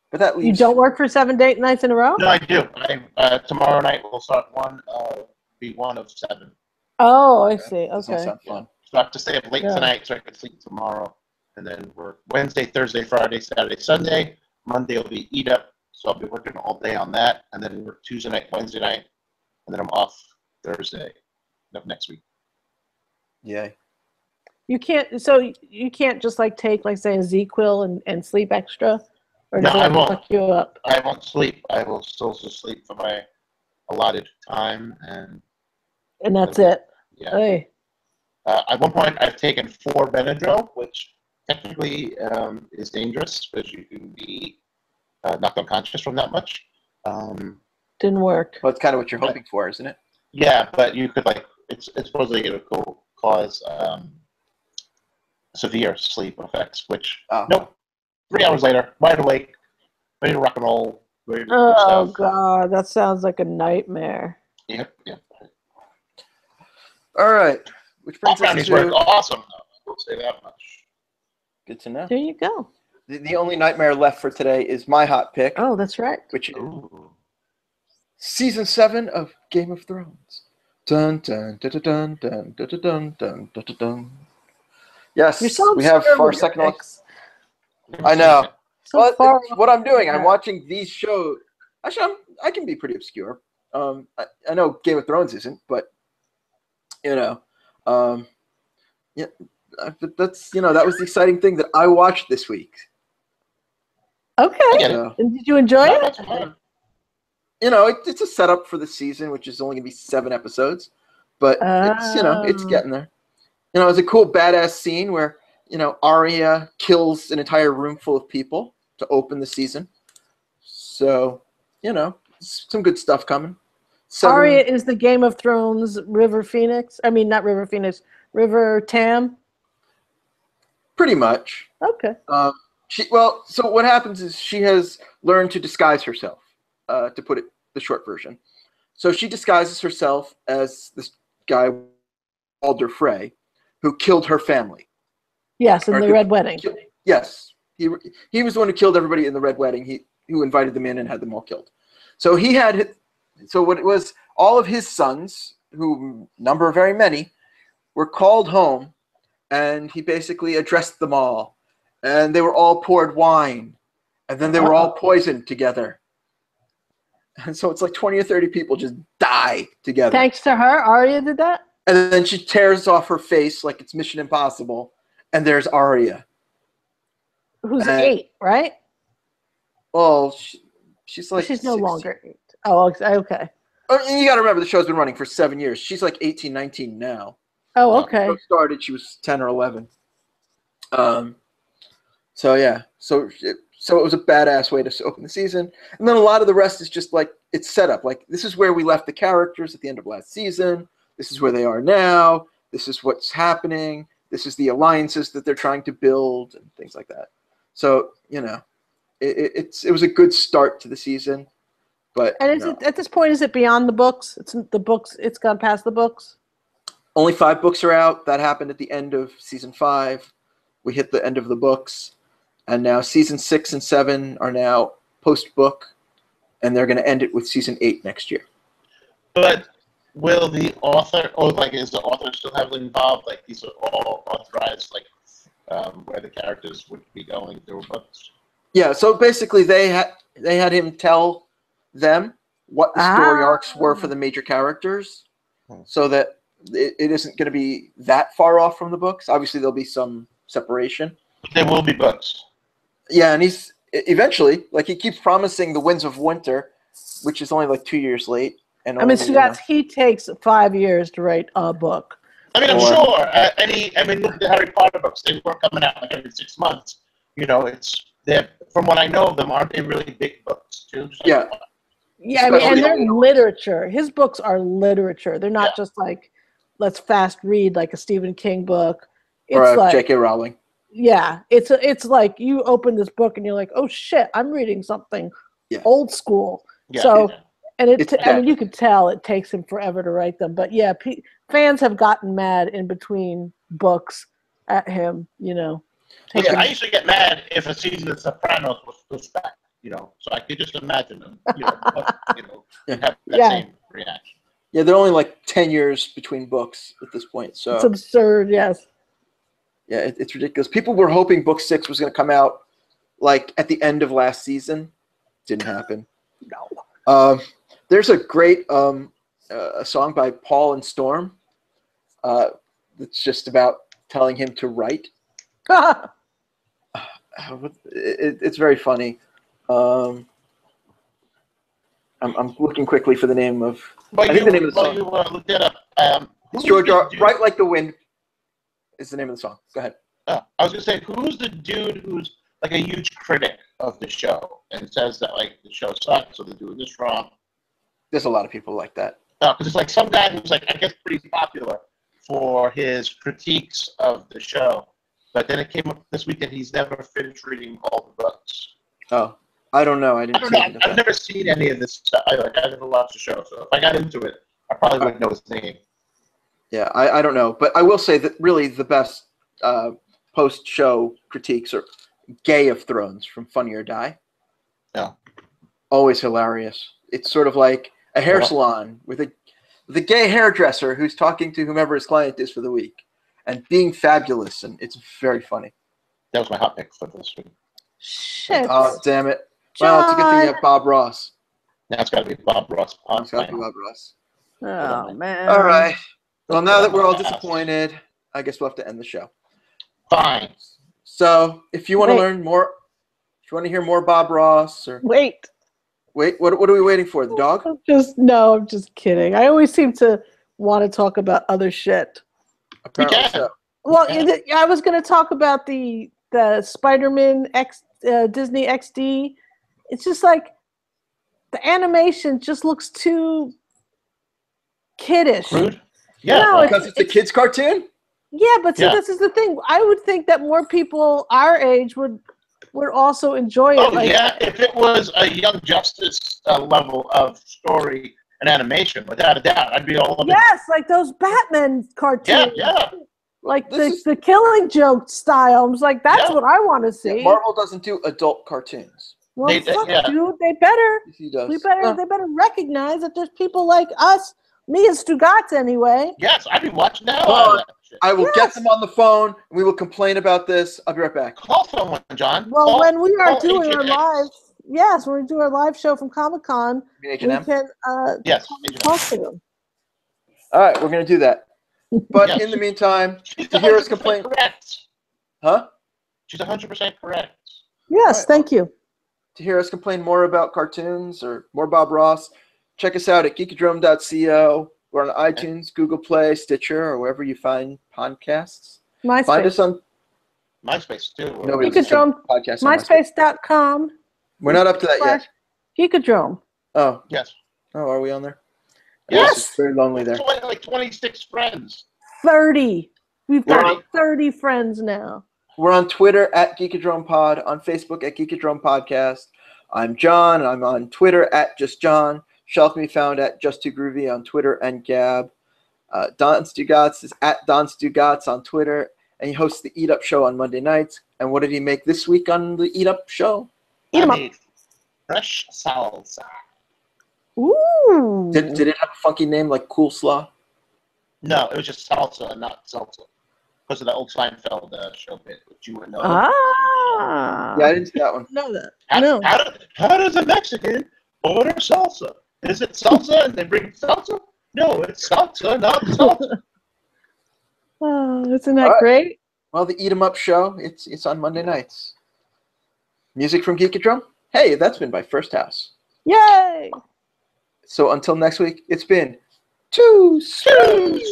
But that leaves. You don't work for 7 nights in a row? No, I do. Tomorrow night we'll start be one of 7. Oh, I see. Okay. That sounds fun. So I have to stay up late tonight so I can sleep tomorrow, and then work Wednesday, Thursday, Friday, Saturday, Sunday. Monday will be Eat Up, so I'll be working all day on that, and then work Tuesday night, Wednesday night, and then I'm off Thursday of next week. Yay. You can't just like take, like, say, a Z-Quil and sleep extra? Or No, I won't. Fuck you up? I won't sleep. I will still sleep for my allotted time, and that's it. Yeah. Hey. At one point, I've taken 4 Benadryl, which technically is dangerous because you can be knocked unconscious from that much. Didn't work. Well, it's kind of what you're hoping for, isn't it? Yeah, but you could, like, it's supposedly going to cause severe sleep effects, which, nope. 3 hours later, wide awake, ready to rock and roll. Ready to do stuff. God, that sounds like a nightmare. Yep. All right. Which brings us to... work awesome, though. I will say that much. Good to know. There you go. The only nightmare left for today is my hot pick. Oh, that's right. Which is Season 7 of Game of Thrones. Dun dun dun dun dun dun dun dun dun dun dun. Yes, we have our second one. I know. Well, what I'm doing, I'm watching these shows. Actually, I can be pretty obscure. I know Game of Thrones isn't, but but that's that was the exciting thing that I watched this week. Okay. And did you enjoy it? It's a setup for the season, which is only gonna be 7 episodes, but it's getting there. It's a cool badass scene where Arya kills an entire room full of people to open the season. So, some good stuff coming. Arya is the Game of Thrones River Phoenix. I mean, not River Phoenix, River Tam. Pretty much. Okay. So what happens is she has learned to disguise herself, to put it the short version. So she disguises herself as this guy, Walder Frey, who killed her family. Yes, in the Red Wedding. Yes. He was the one who killed everybody in the Red Wedding. Who invited them in and had them all killed. So what it was, all of his sons, who number very many, were called home, and he basically addressed them all. And they were all poured wine, and then they were all poisoned together. And so it's like 20 or 30 people just die together. Thanks to her, Arya did that? And then she tears off her face like it's Mission Impossible, and there's Arya. Who's 8, right? Well, she's like... She's no longer 8. Oh, okay. And you got to remember, the show's been running for 7 years. She's like 18, 19 now. Oh, okay. When the show started, she was 10 or 11. So it was a badass way to open the season. And then a lot of the rest is just like, it's set up. Like, this is where we left the characters at the end of last season. This is where they are now. this is what's happening. This is the alliances that they're trying to build and things like that. So, it was a good start to the season. But And is it at this point? Is it beyond the books? It's the books. It's gone past the books. Only 5 books are out. That happened at the end of season 5. We hit the end of the books, and now season 6 and 7 are now post book, and they're going to end it with season 8 next year. But will the author, or is the author still heavily involved? Like these are all authorized, where the characters would be going through books. Yeah. So basically, they had him tell them what the story arcs were for the major characters, so that it isn't going to be that far off from the books. Obviously, there'll be some separation. There will be books. Yeah, and he's eventually, he keeps promising the Winds of Winter, which is only 2 years late. And Stugots, he takes 5 years to write a book. I mean, I'm sure. Look at the Harry Potter books. They were coming out every 6 months. From what I know of them, aren't they really big books too? Yeah. Yeah, and they're literature. His books are literature. They're not just let's fast read like a Stephen King book. It's or J.K. Rowling. Yeah, it's like you open this book and you're like, oh shit, I'm reading something old school. Yeah, so, and you could tell it takes him forever to write them. But yeah, fans have gotten mad in between books at him. I used to get mad if a season of Sopranos was pushed back. So I could just imagine them, have that same reaction. Yeah, they're only 10 years between books at this point. So it's absurd, yes. Yeah, it's ridiculous. People were hoping book 6 was going to come out at the end of last season. Didn't happen. No. There's a great a song by Paul and Storm that's just about telling him to write. It's very funny. I'm looking quickly for the name of. I think the name of the song. You looked it up. George, Write Like the Wind is the name of the song. Go ahead. I was gonna say, who's the dude who's a huge critic of the show and says that the show sucks, so they're doing this wrong? There's a lot of people like that. Because it's some guy who's I guess pretty popular for his critiques of the show, but then it came up this week that he's never finished reading all the books. Oh. I don't know. I've never seen any of this stuff. I never watched the show, so if I got into it, I probably wouldn't know his name. Yeah, I don't know, but I will say that really the best post-show critiques are Gay of Thrones from Funny or Die. Yeah, always hilarious. It's sort of like a hair salon with the gay hairdresser who's talking to whomever his client is for the week, and being fabulous, and it's very funny. That was my hot pick for this week. Shit! Oh damn it! Well, it's a good thing you have Bob Ross. Now it's got to be Bob Ross. It's got to be Bob Ross. Oh man! All right. Well, now that we're all disappointed, I guess we'll have to end the show. Fine. So, if you want to learn more, if you want to hear more Bob Ross, or wait, what are we waiting for? The dog? I'm just kidding. I always seem to want to talk about other shit. Apparently so. Well, I was going to talk about the Spider-Man Disney XD. It's just the animation just looks too kiddish. Crude? Yeah, because it's a kid's cartoon? Yeah, but see, this is the thing. I would think that more people our age would also enjoy it. Oh, yeah, if it was a Young Justice level of story and animation, without a doubt, I'd be all over it. Yes, like those Batman cartoons. Yeah. Like the Killing Joke style. I was like, that's what I want to see. Yeah, Marvel doesn't do adult cartoons. Well, dude, they better. He does. They better recognize that there's people like us, me and Stugots anyway. Yes, I'd be watching that. I will get them on the phone, and we will complain about this. I'll be right back. Call someone, John. Well, when we are doing our live, when we do our live show from Comic-Con, we can talk to them. All right, we're going to do that. But in the meantime, to hear us complain. Correct. Huh? She's 100% correct. Yes, thank you. To hear us complain more about cartoons or more Bob Ross, check us out at geekodrome.co. We're on iTunes, Google Play, Stitcher, or wherever you find podcasts. MySpace. Find us on MySpace, too. Geekodrome, MySpace.com. We're not up to that yet. Geekodrome. Oh. Yes. Oh, are we on there? Yes. It's very lonely there. Like 26 friends. 30. We've We're got on- 30 friends now. We're on Twitter at Geekodrome Pod, on Facebook at Geekodrome Podcast. I'm John, and I'm on Twitter at Just John. Shelle can be found at Just Too Groovy on Twitter and Gab. Don Stugots is at Don Stugots on Twitter, and he hosts the Eat Up Show on Monday nights. And what did he make this week on the Eat Up Show? Eat 'em up. made fresh salsa. Ooh. Did it have a funky name like Cool Slaw? No, it was just salsa and not salsa. Because of the old Seinfeld show bit, which you would know. Ah. Yeah, I didn't see that one. Know that. How, No. how does a Mexican order salsa? Is it salsa and they bring salsa? No, it's salsa, not salsa. Oh, isn't that All right. great? Well, the Eat 'em Up Show, it's on Monday nights. Music from Geekodrome? Hey, that's been by First House. Yay! So until next week, it's been too sweet.